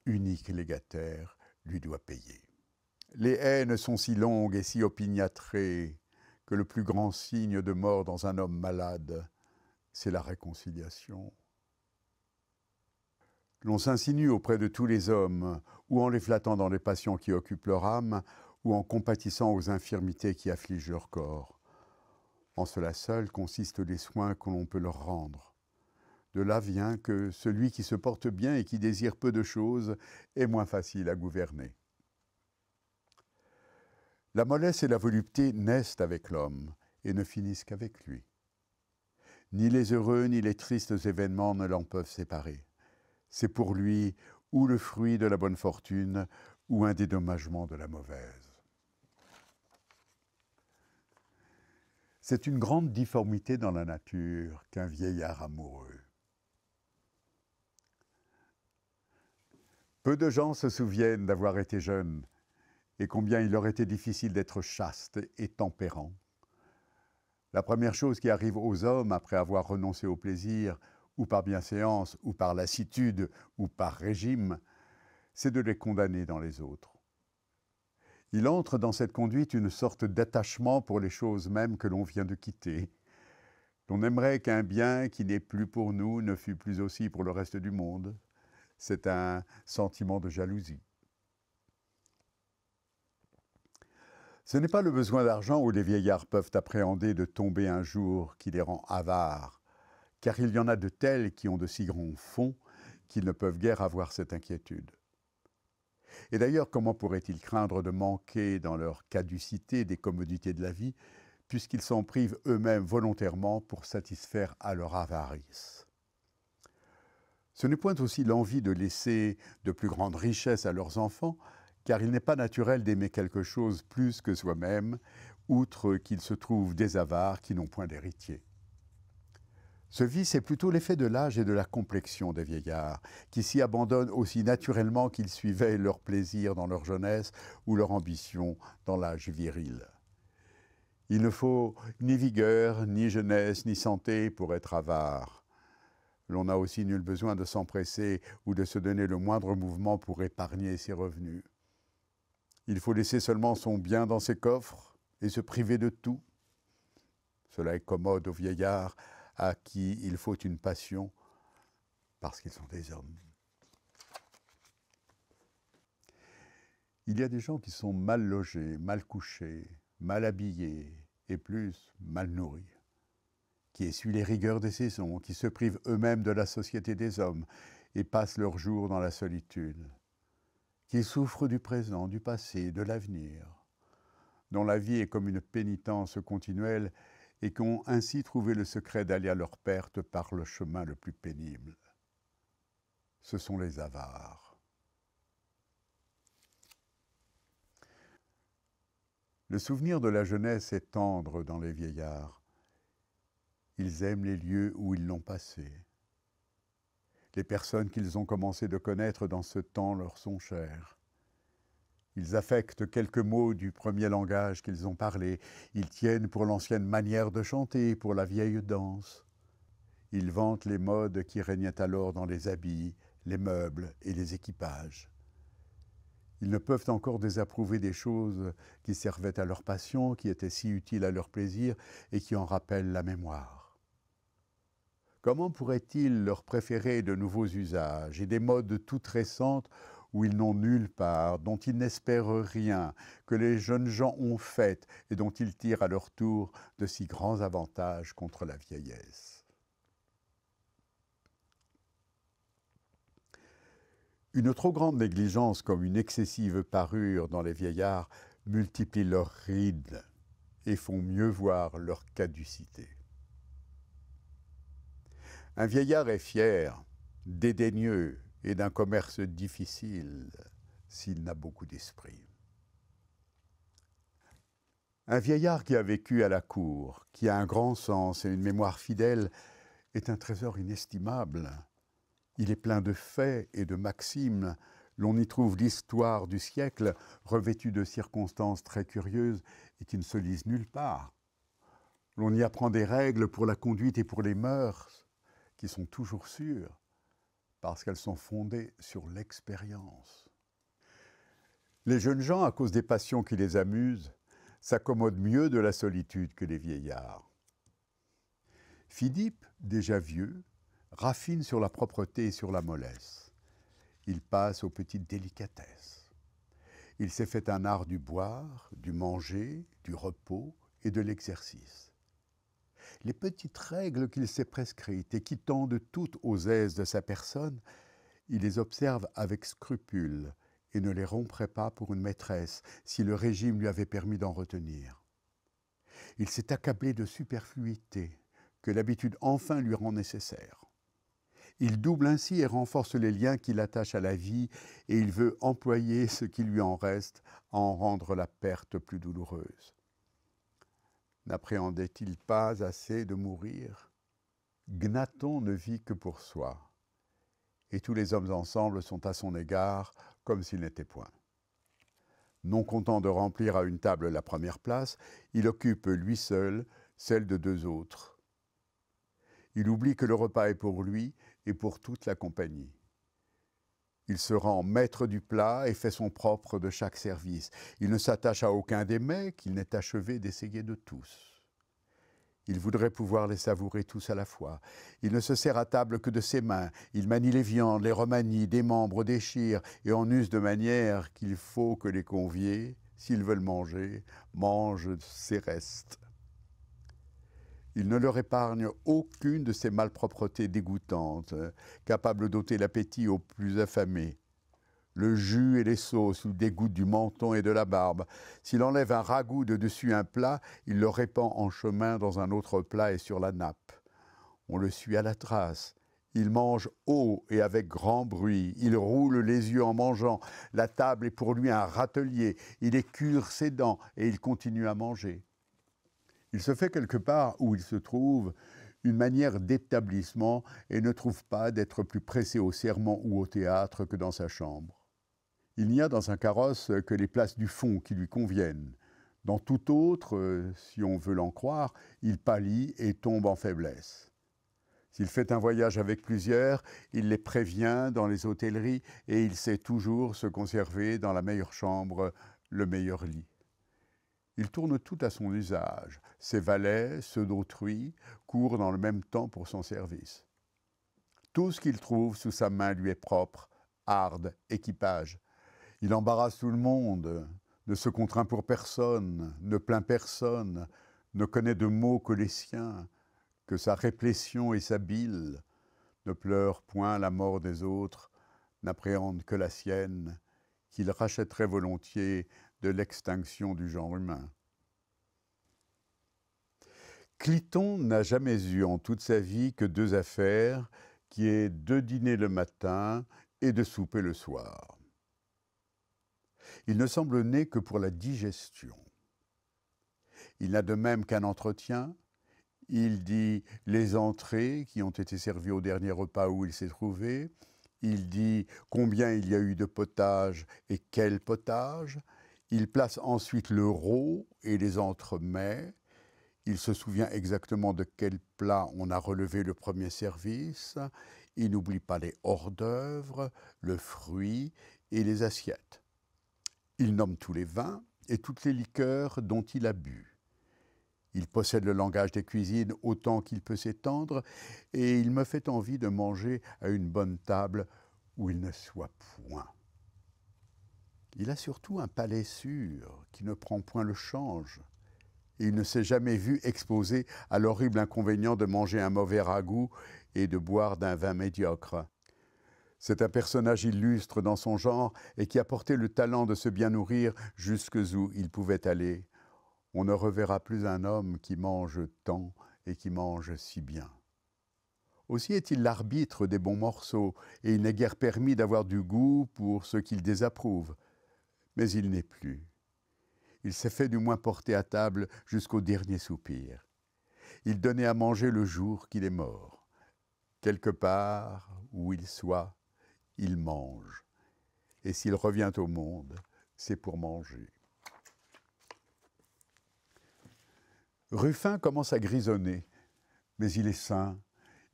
[SPEAKER 1] unique légataire, lui doit payer. Les haines sont si longues et si opiniâtrées que le plus grand signe de mort dans un homme malade, c'est la réconciliation. L'on s'insinue auprès de tous les hommes, ou en les flattant dans les passions qui occupent leur âme, ou en compatissant aux infirmités qui affligent leur corps. En cela seul consistent les soins que l'on peut leur rendre. De là vient que celui qui se porte bien et qui désire peu de choses est moins facile à gouverner. La mollesse et la volupté naissent avec l'homme et ne finissent qu'avec lui. Ni les heureux ni les tristes événements ne l'en peuvent séparer. C'est pour lui ou le fruit de la bonne fortune, ou un dédommagement de la mauvaise. C'est une grande difformité dans la nature qu'un vieillard amoureux. Peu de gens se souviennent d'avoir été jeunes et combien il leur était difficile d'être chaste et tempérant. La première chose qui arrive aux hommes après avoir renoncé au plaisir, ou par bienséance, ou par lassitude, ou par régime, c'est de les condamner dans les autres. Il entre dans cette conduite une sorte d'attachement pour les choses mêmes que l'on vient de quitter. L'on aimerait qu'un bien qui n'est plus pour nous ne fût plus aussi pour le reste du monde. C'est un sentiment de jalousie. Ce n'est pas le besoin d'argent où les vieillards peuvent appréhender de tomber un jour qui les rend avares, car il y en a de tels qui ont de si grands fonds qu'ils ne peuvent guère avoir cette inquiétude. Et d'ailleurs, comment pourraient-ils craindre de manquer dans leur caducité des commodités de la vie, puisqu'ils s'en privent eux-mêmes volontairement pour satisfaire à leur avarice? Ce n'est point aussi l'envie de laisser de plus grandes richesses à leurs enfants, car il n'est pas naturel d'aimer quelque chose plus que soi-même, outre qu'il se trouve des avares qui n'ont point d'héritier. Ce vice est plutôt l'effet de l'âge et de la complexion des vieillards, qui s'y abandonnent aussi naturellement qu'ils suivaient leur plaisir dans leur jeunesse ou leur ambition dans l'âge viril. Il ne faut ni vigueur, ni jeunesse, ni santé pour être avare. L'on n'a aussi nul besoin de s'empresser ou de se donner le moindre mouvement pour épargner ses revenus. Il faut laisser seulement son bien dans ses coffres et se priver de tout. Cela est commode aux vieillards à qui il faut une passion parce qu'ils sont des hommes. Il y a des gens qui sont mal logés, mal couchés, mal habillés et plus mal nourris, qui essuient les rigueurs des saisons, qui se privent eux-mêmes de la société des hommes et passent leurs jours dans la solitude, qui souffrent du présent, du passé, de l'avenir, dont la vie est comme une pénitence continuelle et qui ont ainsi trouvé le secret d'aller à leur perte par le chemin le plus pénible. Ce sont les avares. Le souvenir de la jeunesse est tendre dans les vieillards. Ils aiment les lieux où ils l'ont passé. Les personnes qu'ils ont commencé de connaître dans ce temps leur sont chères. Ils affectent quelques mots du premier langage qu'ils ont parlé. Ils tiennent pour l'ancienne manière de chanter, pour la vieille danse. Ils vantent les modes qui régnaient alors dans les habits, les meubles et les équipages. Ils ne peuvent encore désapprouver des choses qui servaient à leur passion, qui étaient si utiles à leur plaisir et qui en rappellent la mémoire. Comment pourraient-ils leur préférer de nouveaux usages et des modes toutes récentes où ils n'ont nulle part, dont ils n'espèrent rien, que les jeunes gens ont fait et dont ils tirent à leur tour de si grands avantages contre la vieillesse? Une trop grande négligence comme une excessive parure dans les vieillards multiplie leurs rides et font mieux voir leur caducité. Un vieillard est fier, dédaigneux et d'un commerce difficile s'il n'a beaucoup d'esprit. Un vieillard qui a vécu à la cour, qui a un grand sens et une mémoire fidèle, est un trésor inestimable. Il est plein de faits et de maximes. L'on y trouve l'histoire du siècle, revêtue de circonstances très curieuses et qui ne se lisent nulle part. L'on y apprend des règles pour la conduite et pour les mœurs, qui sont toujours sûres, parce qu'elles sont fondées sur l'expérience. Les jeunes gens, à cause des passions qui les amusent, s'accommodent mieux de la solitude que les vieillards. Philippe, déjà vieux, raffine sur la propreté et sur la mollesse. Il passe aux petites délicatesses. Il s'est fait un art du boire, du manger, du repos et de l'exercice. Les petites règles qu'il s'est prescrites et qui tendent toutes aux aises de sa personne, il les observe avec scrupule et ne les romprait pas pour une maîtresse si le régime lui avait permis d'en retenir. Il s'est accablé de superfluité que l'habitude enfin lui rend nécessaire. Il double ainsi et renforce les liens qui l'attachent à la vie, et il veut employer ce qui lui en reste à en rendre la perte plus douloureuse. N'appréhendait-il pas assez de mourir? Gnaton ne vit que pour soi, et tous les hommes ensemble sont à son égard comme s'il n'était point. Non content de remplir à une table la première place, il occupe lui seul celle de deux autres. Il oublie que le repas est pour lui et pour toute la compagnie. Il se rend maître du plat et fait son propre de chaque service. Il ne s'attache à aucun des mets qu'il n'ait achevé d'essayer de tous. Il voudrait pouvoir les savourer tous à la fois. Il ne se sert à table que de ses mains. Il manie les viandes, les remanie, démembre, déchire, et en use de manière qu'il faut que les conviés, s'ils veulent manger, mangent ses restes. Il ne leur épargne aucune de ces malpropretés dégoûtantes, capables d'ôter l'appétit aux plus affamés. Le jus et les sauces lui dégoûtent du menton et de la barbe. S'il enlève un ragoût de dessus un plat, il le répand en chemin dans un autre plat et sur la nappe. On le suit à la trace. Il mange haut et avec grand bruit. Il roule les yeux en mangeant. La table est pour lui un râtelier. Il écure ses dents et il continue à manger. Il se fait quelque part où il se trouve une manière d'établissement et ne trouve pas d'être plus pressé au sermon ou au théâtre que dans sa chambre. Il n'y a dans un carrosse que les places du fond qui lui conviennent. Dans tout autre, si on veut l'en croire, il pâlit et tombe en faiblesse. S'il fait un voyage avec plusieurs, il les prévient dans les hôtelleries et il sait toujours se conserver dans la meilleure chambre, le meilleur lit. Il tourne tout à son usage. Ses valets, ceux d'autrui, courent dans le même temps pour son service. Tout ce qu'il trouve sous sa main lui est propre, harde, équipage. Il embarrasse tout le monde, ne se contraint pour personne, ne plaint personne, ne connaît de mots que les siens, que sa réplétion et sa bile, ne pleure point la mort des autres, n'appréhende que la sienne, qu'il rachèterait volontiers de l'extinction du genre humain. Cliton n'a jamais eu en toute sa vie que deux affaires, qui est de dîner le matin et de souper le soir. Il ne semble né que pour la digestion. Il n'a de même qu'un entretien. Il dit les entrées qui ont été servies au dernier repas où il s'est trouvé. Il dit combien il y a eu de potage et quel potage. Il place ensuite le rôt et les entremets. Il se souvient exactement de quel plat on a relevé le premier service. Il n'oublie pas les hors-d'œuvre, le fruit et les assiettes. Il nomme tous les vins et toutes les liqueurs dont il a bu. Il possède le langage des cuisines autant qu'il peut s'étendre, et il me fait envie de manger à une bonne table où il ne soit point. Il a surtout un palais sûr, qui ne prend point le change, et il ne s'est jamais vu exposé à l'horrible inconvénient de manger un mauvais ragoût et de boire d'un vin médiocre. C'est un personnage illustre dans son genre et qui a porté le talent de se bien nourrir jusqu'où il pouvait aller. On ne reverra plus un homme qui mange tant et qui mange si bien. Aussi est-il l'arbitre des bons morceaux, et il n'est guère permis d'avoir du goût pour ceux qu'il désapprouve. Mais il n'est plus. Il s'est fait du moins porter à table jusqu'au dernier soupir. Il donnait à manger le jour qu'il est mort. Quelque part où il soit, il mange. Et s'il revient au monde, c'est pour manger. Ruffin commence à grisonner, mais il est sain.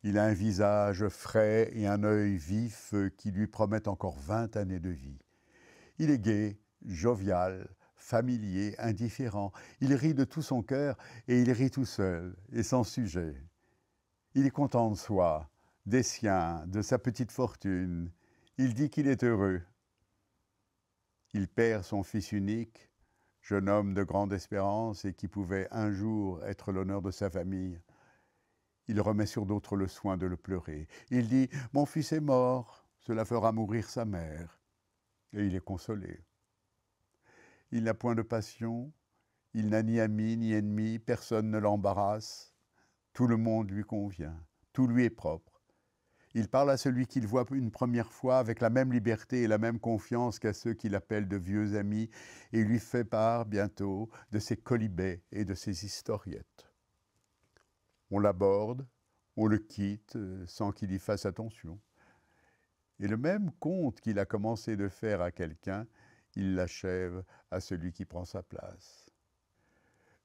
[SPEAKER 1] Il a un visage frais et un œil vif qui lui promettent encore 20 années de vie. Il est gai, jovial, familier, indifférent. Il rit de tout son cœur et il rit tout seul et sans sujet. Il est content de soi, des siens, de sa petite fortune. Il dit qu'il est heureux. Il perd son fils unique, jeune homme de grande espérance et qui pouvait un jour être l'honneur de sa famille. Il remet sur d'autres le soin de le pleurer. Il dit « Mon fils est mort, cela fera mourir sa mère. » Et il est consolé. Il n'a point de passion, il n'a ni ami ni ennemi, personne ne l'embarrasse. Tout le monde lui convient, tout lui est propre. Il parle à celui qu'il voit une première fois avec la même liberté et la même confiance qu'à ceux qu'il appelle de vieux amis et lui fait part bientôt de ses colibets et de ses historiettes. On l'aborde, on le quitte sans qu'il y fasse attention. Et le même conte qu'il a commencé de faire à quelqu'un, il l'achève à celui qui prend sa place.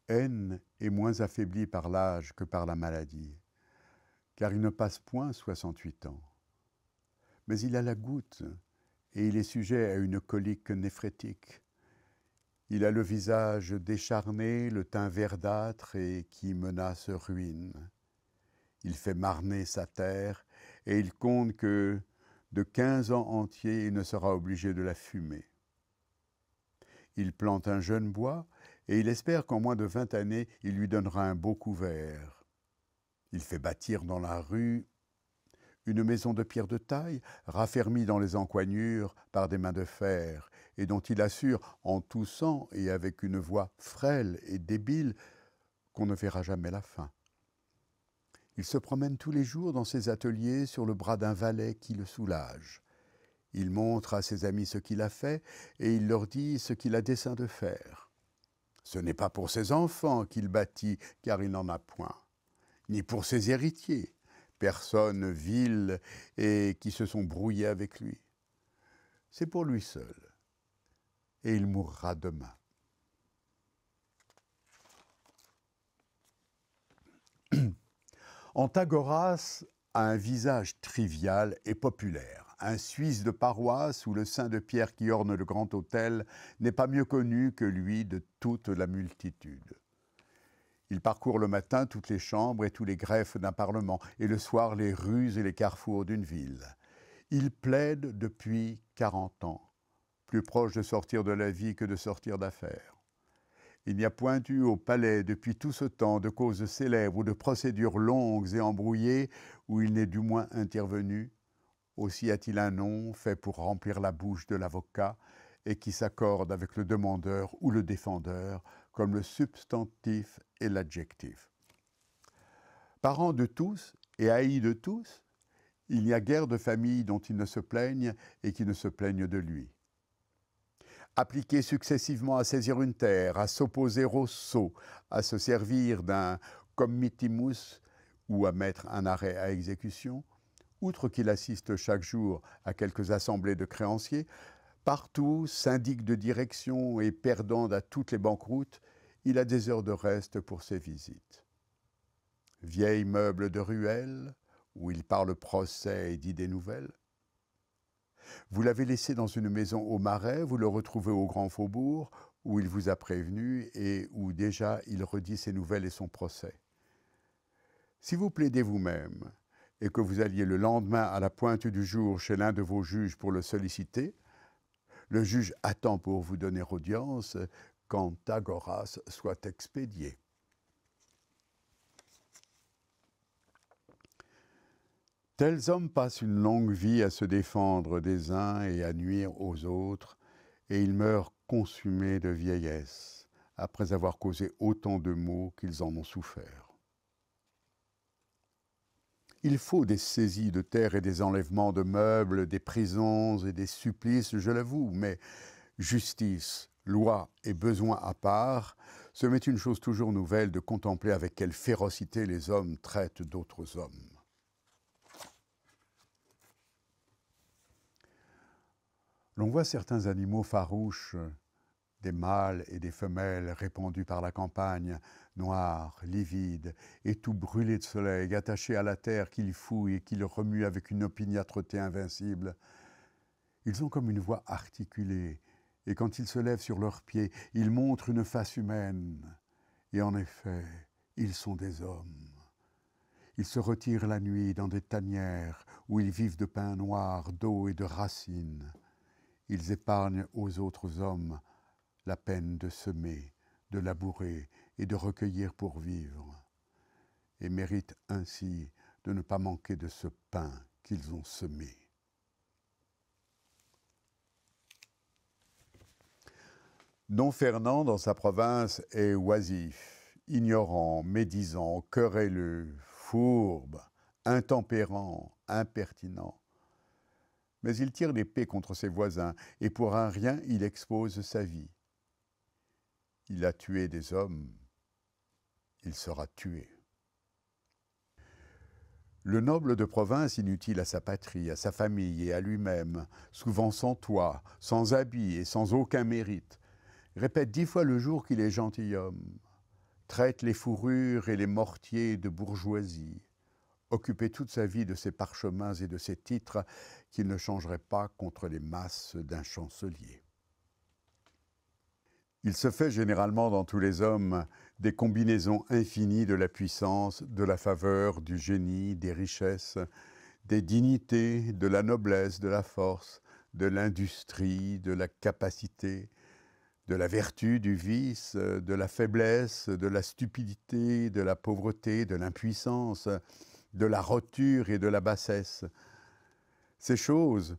[SPEAKER 1] N est moins affaibli par l'âge que par la maladie, car il ne passe point 68 ans. Mais il a la goutte et il est sujet à une colique néphrétique. Il a le visage décharné, le teint verdâtre et qui menace ruine. Il fait marner sa terre et il compte que de 15 ans entiers, il ne sera obligé de la fumer. Il plante un jeune bois et il espère qu'en moins de 20 années, il lui donnera un beau couvert. Il fait bâtir dans la rue une maison de pierre de taille, raffermie dans les encoignures par des mains de fer, et dont il assure, en toussant et avec une voix frêle et débile, qu'on ne verra jamais la fin. Il se promène tous les jours dans ses ateliers sur le bras d'un valet qui le soulage. Il montre à ses amis ce qu'il a fait et il leur dit ce qu'il a dessein de faire. Ce n'est pas pour ses enfants qu'il bâtit, car il n'en a point, ni pour ses héritiers, personnes viles et qui se sont brouillés avec lui. C'est pour lui seul, et il mourra demain. Antagoras a un visage trivial et populaire. Un Suisse de paroisse où le saint de pierre qui orne le grand autel n'est pas mieux connu que lui de toute la multitude. Il parcourt le matin toutes les chambres et tous les greffes d'un parlement, et le soir les rues et les carrefours d'une ville. Il plaide depuis 40 ans, plus proche de sortir de la vie que de sortir d'affaires. Il n'y a point eu au palais depuis tout ce temps de causes célèbres ou de procédures longues et embrouillées où il n'est du moins intervenu. Aussi a-t-il un nom fait pour remplir la bouche de l'avocat et qui s'accorde avec le demandeur ou le défendeur comme le substantif et l'adjectif. Parent de tous et haï de tous, il n'y a guère de famille dont il ne se plaigne et qui ne se plaigne de lui. Appliqué successivement à saisir une terre, à s'opposer au sceau, à se servir d'un committimus ou à mettre un arrêt à exécution, outre qu'il assiste chaque jour à quelques assemblées de créanciers, partout, syndic de direction et perdant à toutes les banqueroutes, il a des heures de reste pour ses visites. Vieil meuble de ruelle, où il parle procès et dit des nouvelles. Vous l'avez laissé dans une maison au Marais, vous le retrouvez au Grand Faubourg, où il vous a prévenu et où déjà il redit ses nouvelles et son procès. Si vous plaidez vous-même et que vous alliez le lendemain à la pointe du jour chez l'un de vos juges pour le solliciter, le juge attend pour vous donner audience qu'Antagoras soit expédié. Tels hommes passent une longue vie à se défendre des uns et à nuire aux autres, et ils meurent consumés de vieillesse, après avoir causé autant de maux qu'ils en ont souffert. Il faut des saisies de terre et des enlèvements de meubles, des prisons et des supplices, je l'avoue, mais justice, loi et besoin à part, ce m'est une chose toujours nouvelle de contempler avec quelle férocité les hommes traitent d'autres hommes. L'on voit certains animaux farouches, des mâles et des femelles répandus par la campagne, noirs, livides, et tout brûlés de soleil, attachés à la terre qu'ils fouillent et qu'ils remuent avec une opiniâtreté invincible. Ils ont comme une voix articulée, et quand ils se lèvent sur leurs pieds, ils montrent une face humaine. Et en effet, ils sont des hommes. Ils se retirent la nuit dans des tanières où ils vivent de pain noir, d'eau et de racines. Ils épargnent aux autres hommes la peine de semer, de labourer et de recueillir pour vivre, et méritent ainsi de ne pas manquer de ce pain qu'ils ont semé. Don Fernand, dans sa province, est oisif, ignorant, médisant, querelleux, fourbe, intempérant, impertinent. Mais il tire l'épée contre ses voisins, et pour un rien, il expose sa vie. Il a tué des hommes, il sera tué. Le noble de province, inutile à sa patrie, à sa famille et à lui-même, souvent sans toit, sans habit et sans aucun mérite, répète 10 fois le jour qu'il est gentilhomme, traite les fourrures et les mortiers de bourgeoisie, occupé toute sa vie de ses parchemins et de ses titres qu'il ne changerait pas contre les masses d'un chancelier. Il se fait généralement dans tous les hommes des combinaisons infinies de la puissance, de la faveur, du génie, des richesses, des dignités, de la noblesse, de la force, de l'industrie, de la capacité, de la vertu, du vice, de la faiblesse, de la stupidité, de la pauvreté, de l'impuissance, de la roture et de la bassesse. Ces choses,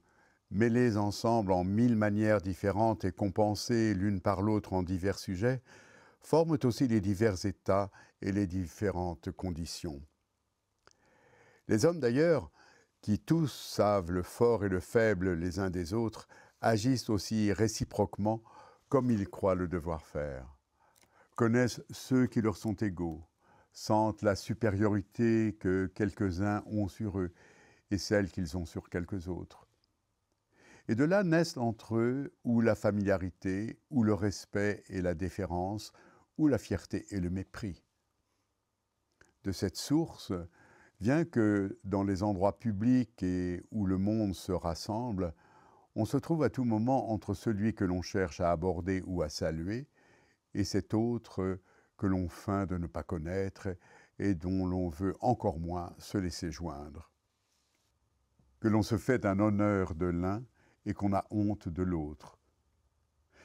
[SPEAKER 1] mêlées ensemble en 1000 manières différentes et compensées l'une par l'autre en divers sujets, forment aussi les divers états et les différentes conditions. Les hommes d'ailleurs, qui tous savent le fort et le faible les uns des autres, agissent aussi réciproquement comme ils croient le devoir faire, connaissent ceux qui leur sont égaux, sentent la supériorité que quelques-uns ont sur eux et celle qu'ils ont sur quelques autres. Et de là naissent entre eux ou la familiarité, ou le respect et la déférence, ou la fierté et le mépris. De cette source vient que dans les endroits publics et où le monde se rassemble, on se trouve à tout moment entre celui que l'on cherche à aborder ou à saluer, et cet autre que l'on feint de ne pas connaître et dont l'on veut encore moins se laisser joindre. Que l'on se fait un honneur de l'un et qu'on a honte de l'autre.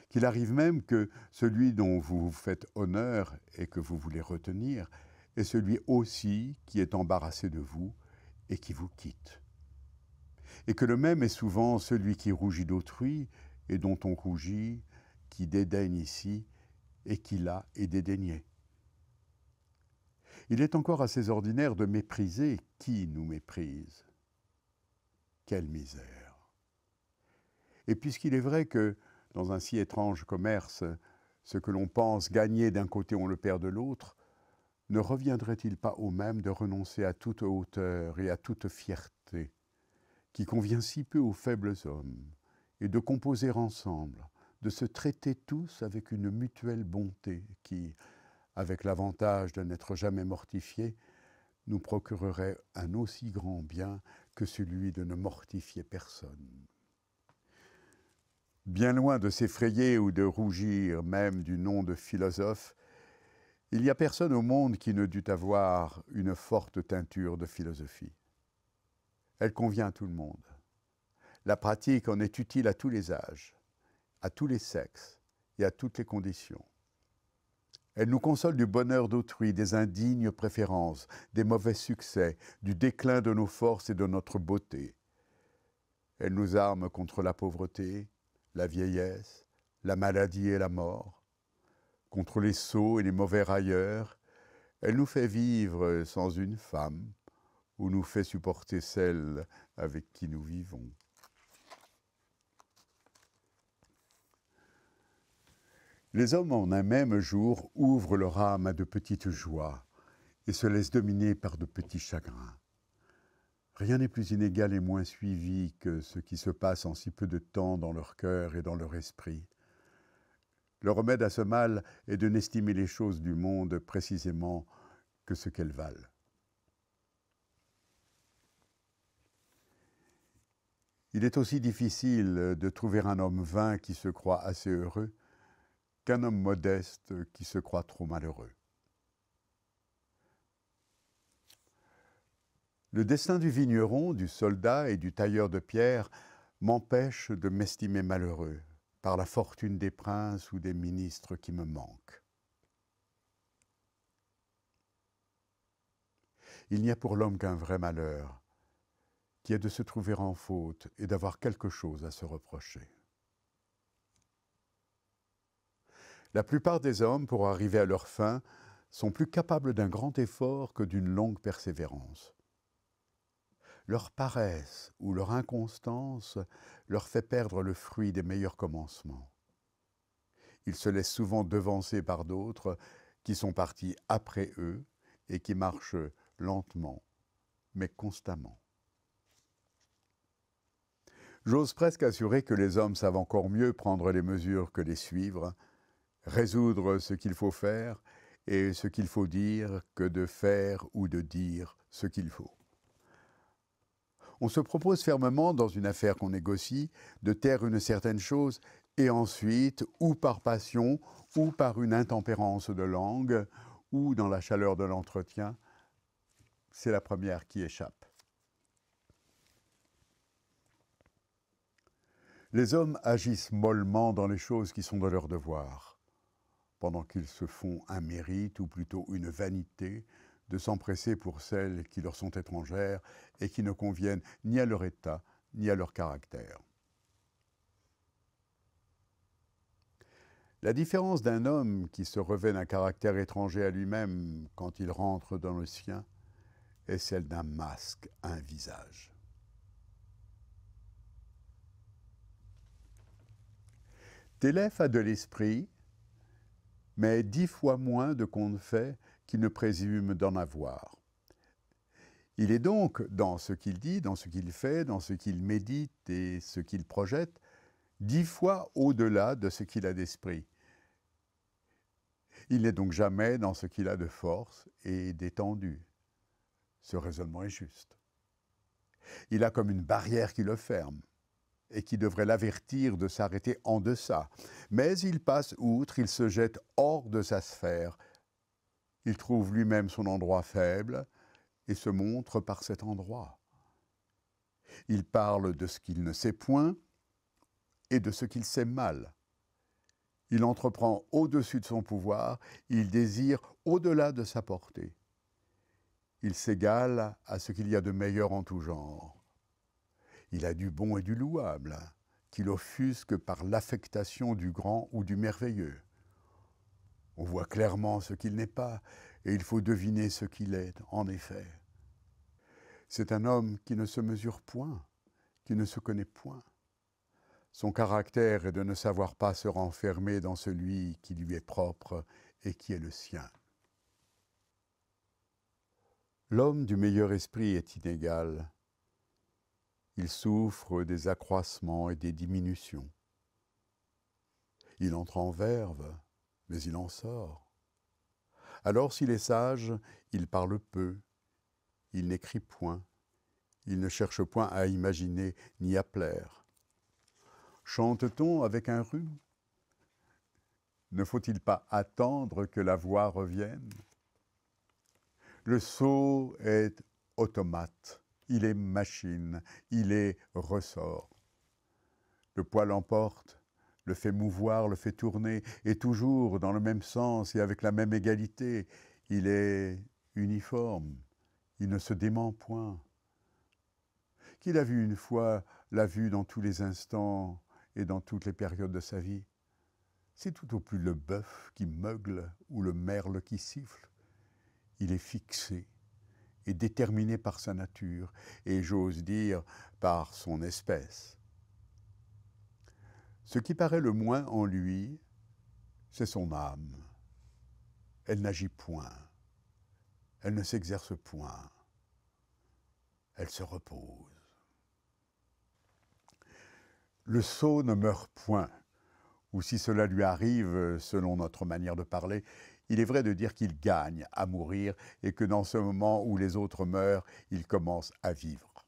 [SPEAKER 1] Qu'il arrive même que celui dont vous vous faites honneur et que vous voulez retenir est celui aussi qui est embarrassé de vous et qui vous quitte. Et que le même est souvent celui qui rougit d'autrui et dont on rougit, qui dédaigne ici et qui là est dédaigné. Il est encore assez ordinaire de mépriser qui nous méprise. Quelle misère! Et puisqu'il est vrai que, dans un si étrange commerce, ce que l'on pense gagner d'un côté, on le perd de l'autre, ne reviendrait-il pas au même de renoncer à toute hauteur et à toute fierté, qui convient si peu aux faibles hommes, et de composer ensemble, de se traiter tous avec une mutuelle bonté qui, avec l'avantage de n'être jamais mortifiés, nous procurerait un aussi grand bien que celui de ne mortifier personne. Bien loin de s'effrayer ou de rougir même du nom de philosophe, il n'y a personne au monde qui ne dût avoir une forte teinture de philosophie. Elle convient à tout le monde. La pratique en est utile à tous les âges, à tous les sexes et à toutes les conditions. Elle nous console du bonheur d'autrui, des indignes préférences, des mauvais succès, du déclin de nos forces et de notre beauté. Elle nous arme contre la pauvreté, la vieillesse, la maladie et la mort, contre les sots et les mauvais railleurs. Elle nous fait vivre sans une femme, ou nous fait supporter celle avec qui nous vivons. Les hommes en un même jour ouvrent leur âme à de petites joies et se laissent dominer par de petits chagrins. Rien n'est plus inégal et moins suivi que ce qui se passe en si peu de temps dans leur cœur et dans leur esprit. Le remède à ce mal est de n'estimer les choses du monde précisément que ce qu'elles valent. Il est aussi difficile de trouver un homme vain qui se croit assez heureux qu'un homme modeste qui se croit trop malheureux. Le destin du vigneron, du soldat et du tailleur de pierre m'empêche de m'estimer malheureux par la fortune des princes ou des ministres qui me manquent. Il n'y a pour l'homme qu'un vrai malheur, qui est de se trouver en faute et d'avoir quelque chose à se reprocher. La plupart des hommes, pour arriver à leur fin, sont plus capables d'un grand effort que d'une longue persévérance. leur paresse ou leur inconstance leur fait perdre le fruit des meilleurs commencements. Ils se laissent souvent devancer par d'autres qui sont partis après eux et qui marchent lentement, mais constamment. J'ose presque assurer que les hommes savent encore mieux prendre les mesures que les suivre, résoudre ce qu'il faut faire et ce qu'il faut dire que de faire ou de dire ce qu'il faut. On se propose fermement, dans une affaire qu'on négocie, de taire une certaine chose et ensuite, ou par passion, ou par une intempérance de langue, ou dans la chaleur de l'entretien, c'est la première qui échappe. Les hommes agissent mollement dans les choses qui sont de leur devoir, pendant qu'ils se font un mérite, ou plutôt une vanité, de s'empresser pour celles qui leur sont étrangères et qui ne conviennent ni à leur état, ni à leur caractère. La différence d'un homme qui se revêt d'un caractère étranger à lui-même quand il rentre dans le sien est celle d'un masque, un visage. Télèphe a de l'esprit, mais 10 fois moins de compte fait qu'il ne présume d'en avoir. Il est donc, dans ce qu'il dit, dans ce qu'il fait, dans ce qu'il médite et ce qu'il projette, 10 fois au-delà de ce qu'il a d'esprit. Il n'est donc jamais dans ce qu'il a de force et d'étendue. Ce raisonnement est juste. Il a comme une barrière qui le ferme et qui devrait l'avertir de s'arrêter en deçà. Mais il passe outre, il se jette hors de sa sphère. Il trouve lui-même son endroit faible et se montre par cet endroit. Il parle de ce qu'il ne sait point et de ce qu'il sait mal. Il entreprend au-dessus de son pouvoir, il désire au-delà de sa portée. Il s'égale à ce qu'il y a de meilleur en tout genre. Il a du bon et du louable, qu'il offusque par l'affectation du grand ou du merveilleux. On voit clairement ce qu'il n'est pas, et il faut deviner ce qu'il est, en effet. C'est un homme qui ne se mesure point, qui ne se connaît point. Son caractère est de ne savoir pas se renfermer dans celui qui lui est propre et qui est le sien. L'homme du meilleur esprit est inégal. Il souffre des accroissements et des diminutions. Il entre en verve, mais il en sort. Alors s'il est sage, il parle peu, il n'écrit point, il ne cherche point à imaginer ni à plaire. Chante-t-on avec un rhume? Ne faut-il pas attendre que la voix revienne? Le sot est automate, il est machine, il est ressort. Le poids l'emporte, le fait mouvoir, le fait tourner, et toujours dans le même sens et avec la même égalité. Il est uniforme, il ne se dément point. Qui l'a vu une fois, l'a vu dans tous les instants et dans toutes les périodes de sa vie. C'est tout au plus le bœuf qui meugle ou le merle qui siffle. Il est fixé et déterminé par sa nature, et j'ose dire par son espèce. Ce qui paraît le moins en lui, c'est son âme. Elle n'agit point, elle ne s'exerce point, elle se repose. Le sot ne meurt point, ou si cela lui arrive, selon notre manière de parler, il est vrai de dire qu'il gagne à mourir et que dans ce moment où les autres meurent, il commence à vivre.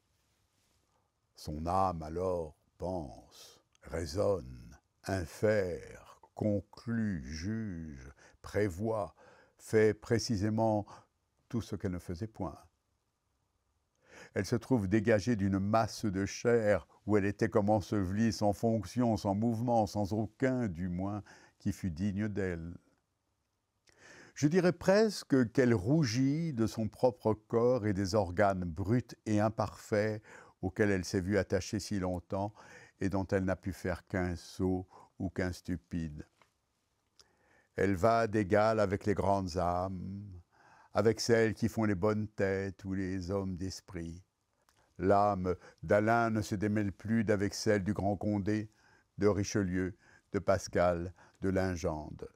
[SPEAKER 1] Son âme alors pense, raisonne, infère, conclut, juge, prévoit, fait précisément tout ce qu'elle ne faisait point. Elle se trouve dégagée d'une masse de chair où elle était comme ensevelie, sans fonction, sans mouvement, sans aucun, du moins, qui fût digne d'elle. Je dirais presque qu'elle rougit de son propre corps et des organes bruts et imparfaits auxquels elle s'est vue attachée si longtemps et dont elle n'a pu faire qu'un sot ou qu'un stupide. Elle va d'égal avec les grandes âmes, avec celles qui font les bonnes têtes ou les hommes d'esprit. L'âme d'Alain ne se démêle plus d'avec celle du grand Condé, de Richelieu, de Pascal, de Lingende.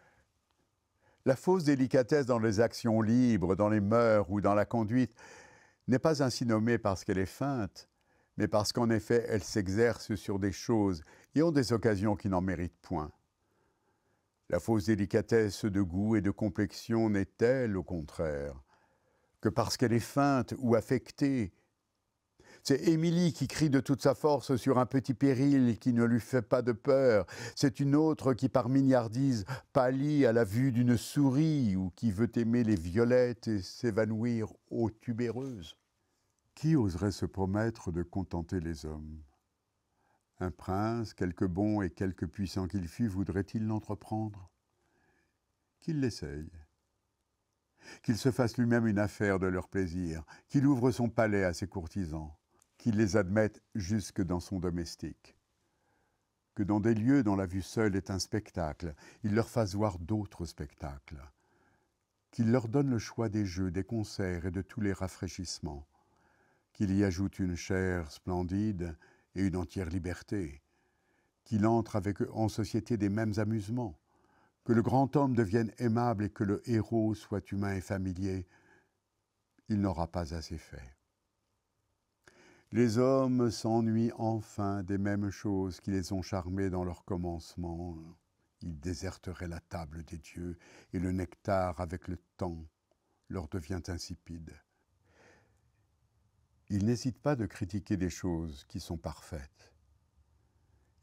[SPEAKER 1] La fausse délicatesse dans les actions libres, dans les mœurs ou dans la conduite n'est pas ainsi nommée parce qu'elle est feinte, mais parce qu'en effet elle s'exerce sur des choses et ont des occasions qui n'en méritent point. La fausse délicatesse de goût et de complexion n'est-elle, au contraire, que parce qu'elle est feinte ou affectée. C'est Émilie qui crie de toute sa force sur un petit péril qui ne lui fait pas de peur. C'est une autre qui, par mignardise, pâlit à la vue d'une souris ou qui veut aimer les violettes et s'évanouir aux tubéreuses. Qui oserait se promettre de contenter les hommes? Un prince, quelque bon et quelque puissant qu'il fût, voudrait-il l'entreprendre? Qu'il l'essaye. Qu'il se fasse lui-même une affaire de leur plaisir, qu'il ouvre son palais à ses courtisans, qu'il les admette jusque dans son domestique. Que dans des lieux dont la vue seule est un spectacle, il leur fasse voir d'autres spectacles. Qu'il leur donne le choix des jeux, des concerts et de tous les rafraîchissements. Qu'il y ajoute une chair splendide et une entière liberté. Qu'il entre avec eux en société des mêmes amusements. Que le grand homme devienne aimable et que le héros soit humain et familier. Il n'aura pas assez fait. Les hommes s'ennuient enfin des mêmes choses qui les ont charmés dans leur commencement. Ils déserteraient la table des dieux, et le nectar, avec le temps, leur devient insipide. Ils n'hésitent pas de critiquer des choses qui sont parfaites.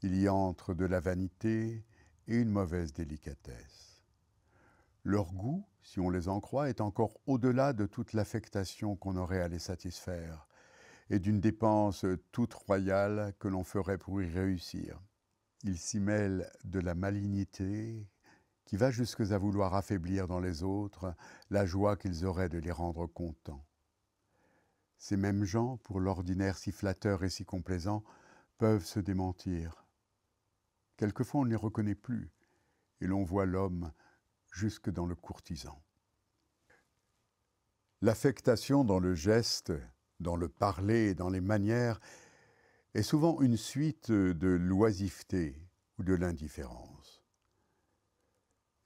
[SPEAKER 1] Il y entre de la vanité et une mauvaise délicatesse. Leur goût, si on les en croit, est encore au-delà de toute l'affectation qu'on aurait à les satisfaire, et d'une dépense toute royale que l'on ferait pour y réussir. Ils s'y mêlent de la malignité qui va jusqu'à vouloir affaiblir dans les autres la joie qu'ils auraient de les rendre contents. Ces mêmes gens, pour l'ordinaire si flatteurs et si complaisants, peuvent se démentir. Quelquefois on ne les reconnaît plus, et l'on voit l'homme jusque dans le courtisan. L'affectation dans le geste, dans le parler et dans les manières, est souvent une suite de l'oisiveté ou de l'indifférence.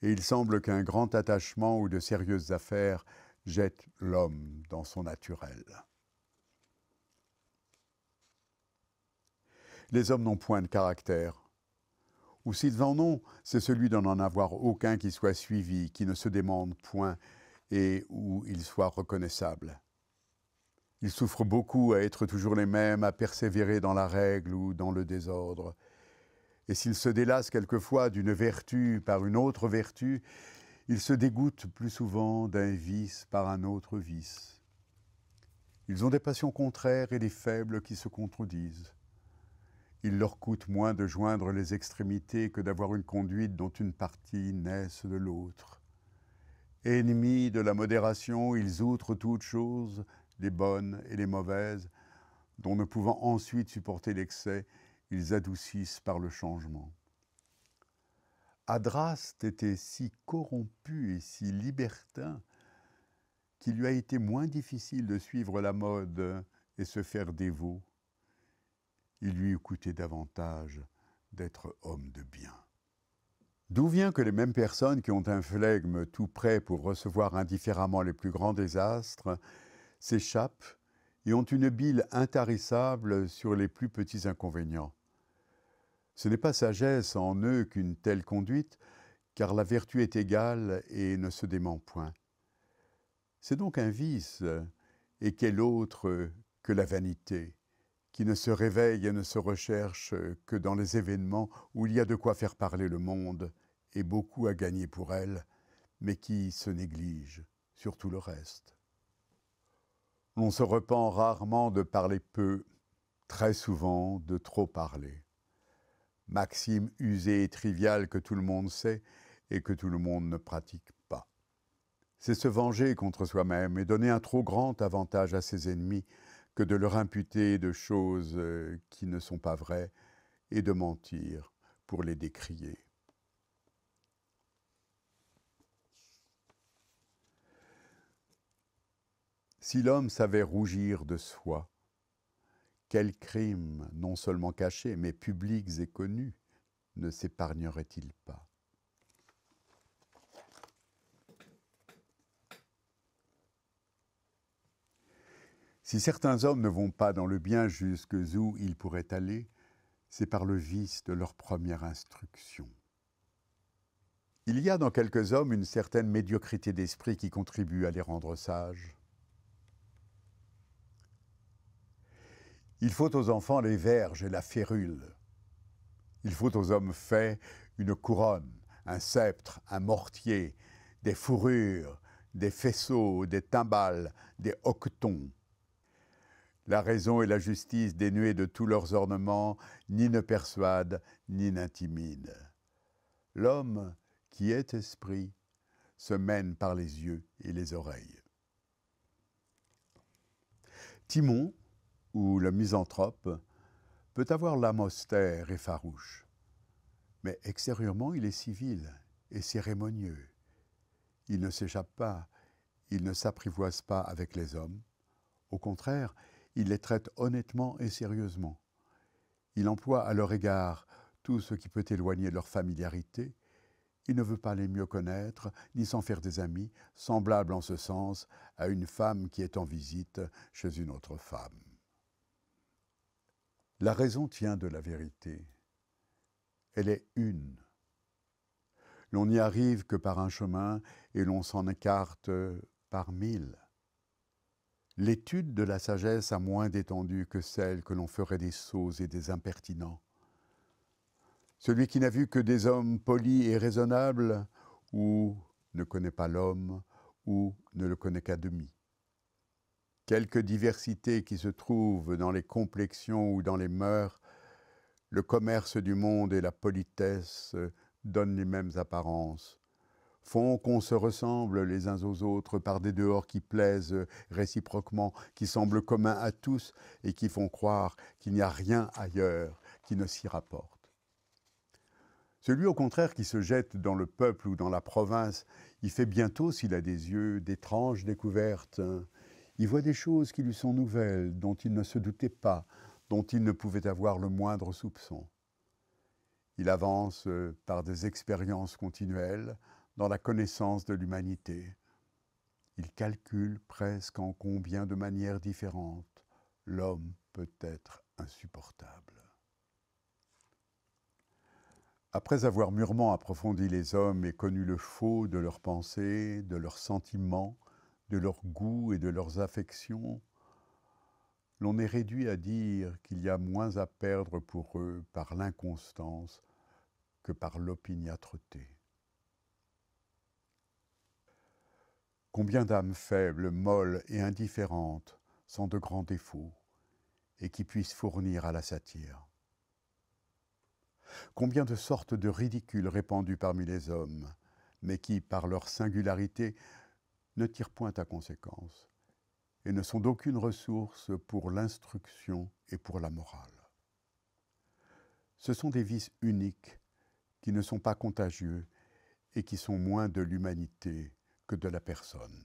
[SPEAKER 1] Et il semble qu'un grand attachement ou de sérieuses affaires jettent l'homme dans son naturel. Les hommes n'ont point de caractère. Ou s'ils en ont, c'est celui d'en en avoir aucun qui soit suivi, qui ne se demande point et où il soit reconnaissable. Ils souffrent beaucoup à être toujours les mêmes, à persévérer dans la règle ou dans le désordre. Et s'ils se délassent quelquefois d'une vertu par une autre vertu, ils se dégoûtent plus souvent d'un vice par un autre vice. Ils ont des passions contraires et des faibles qui se contredisent. Il leur coûte moins de joindre les extrémités que d'avoir une conduite dont une partie naisse de l'autre. Ennemis de la modération, ils outrent toutes choses, les bonnes et les mauvaises, dont ne pouvant ensuite supporter l'excès, ils adoucissent par le changement. Adraste était si corrompu et si libertin qu'il lui a été moins difficile de suivre la mode et se faire dévot. Il lui eût coûté davantage d'être homme de bien. D'où vient que les mêmes personnes qui ont un flegme tout prêt pour recevoir indifféremment les plus grands désastres s'échappent et ont une bile intarissable sur les plus petits inconvénients? Ce n'est pas sagesse en eux qu'une telle conduite, car la vertu est égale et ne se dément point. C'est donc un vice, et quel autre que la vanité, qui ne se réveille et ne se recherche que dans les événements où il y a de quoi faire parler le monde et beaucoup à gagner pour elle, mais qui se néglige sur tout le reste. On se repent rarement de parler peu, très souvent de trop parler. Maxime usée et triviale que tout le monde sait et que tout le monde ne pratique pas. C'est se venger contre soi-même et donner un trop grand avantage à ses ennemis que de leur imputer de choses qui ne sont pas vraies et de mentir pour les décrier. Si l'homme savait rougir de soi, quels crimes, non seulement cachés, mais publics et connus, ne s'épargnerait-il pas? Si certains hommes ne vont pas dans le bien jusqu'où ils pourraient aller, c'est par le vice de leur première instruction. Il y a dans quelques hommes une certaine médiocrité d'esprit qui contribue à les rendre sages. Il faut aux enfants les verges et la férule. Il faut aux hommes faits une couronne, un sceptre, un mortier, des fourrures, des faisceaux, des timbales, des hoquetons. La raison et la justice, dénuées de tous leurs ornements, ni ne persuadent, ni n'intimident. L'homme qui est esprit se mène par les yeux et les oreilles. Timon, ou le misanthrope, peut avoir l'âme austère et farouche, mais extérieurement il est civil et cérémonieux. Il ne s'échappe pas, il ne s'apprivoise pas avec les hommes. Au contraire, il les traite honnêtement et sérieusement. Il emploie à leur égard tout ce qui peut éloigner leur familiarité. Il ne veut pas les mieux connaître, ni s'en faire des amis, semblables en ce sens à une femme qui est en visite chez une autre femme. La raison tient de la vérité. Elle est une. L'on n'y arrive que par un chemin et l'on s'en écarte par 1000. L'étude de la sagesse a moins d'étendue que celle que l'on ferait des sots et des impertinents. Celui qui n'a vu que des hommes polis et raisonnables, ou ne connaît pas l'homme, ou ne le connaît qu'à demi. Quelque diversité qui se trouve dans les complexions ou dans les mœurs, le commerce du monde et la politesse donnent les mêmes apparences, font qu'on se ressemble les uns aux autres par des dehors qui plaisent réciproquement, qui semblent communs à tous et qui font croire qu'il n'y a rien ailleurs qui ne s'y rapporte. Celui au contraire qui se jette dans le peuple ou dans la province, il fait bientôt, s'il a des yeux, d'étranges découvertes. Il voit des choses qui lui sont nouvelles, dont il ne se doutait pas, dont il ne pouvait avoir le moindre soupçon. Il avance par des expériences continuelles dans la connaissance de l'humanité. Il calcule presque en combien de manières différentes l'homme peut être insupportable. Après avoir mûrement approfondi les hommes et connu le faux de leurs pensées, de leurs sentiments, de leurs goûts et de leurs affections, l'on est réduit à dire qu'il y a moins à perdre pour eux par l'inconstance que par l'opiniâtreté. Combien d'âmes faibles, molles et indifférentes sont de grands défauts et qui puissent fournir à la satire. Combien de sortes de ridicules répandus parmi les hommes, mais qui, par leur singularité, ne tirent point à conséquence et ne sont d'aucune ressource pour l'instruction et pour la morale. Ce sont des vices uniques qui ne sont pas contagieux et qui sont moins de l'humanité que de la personne.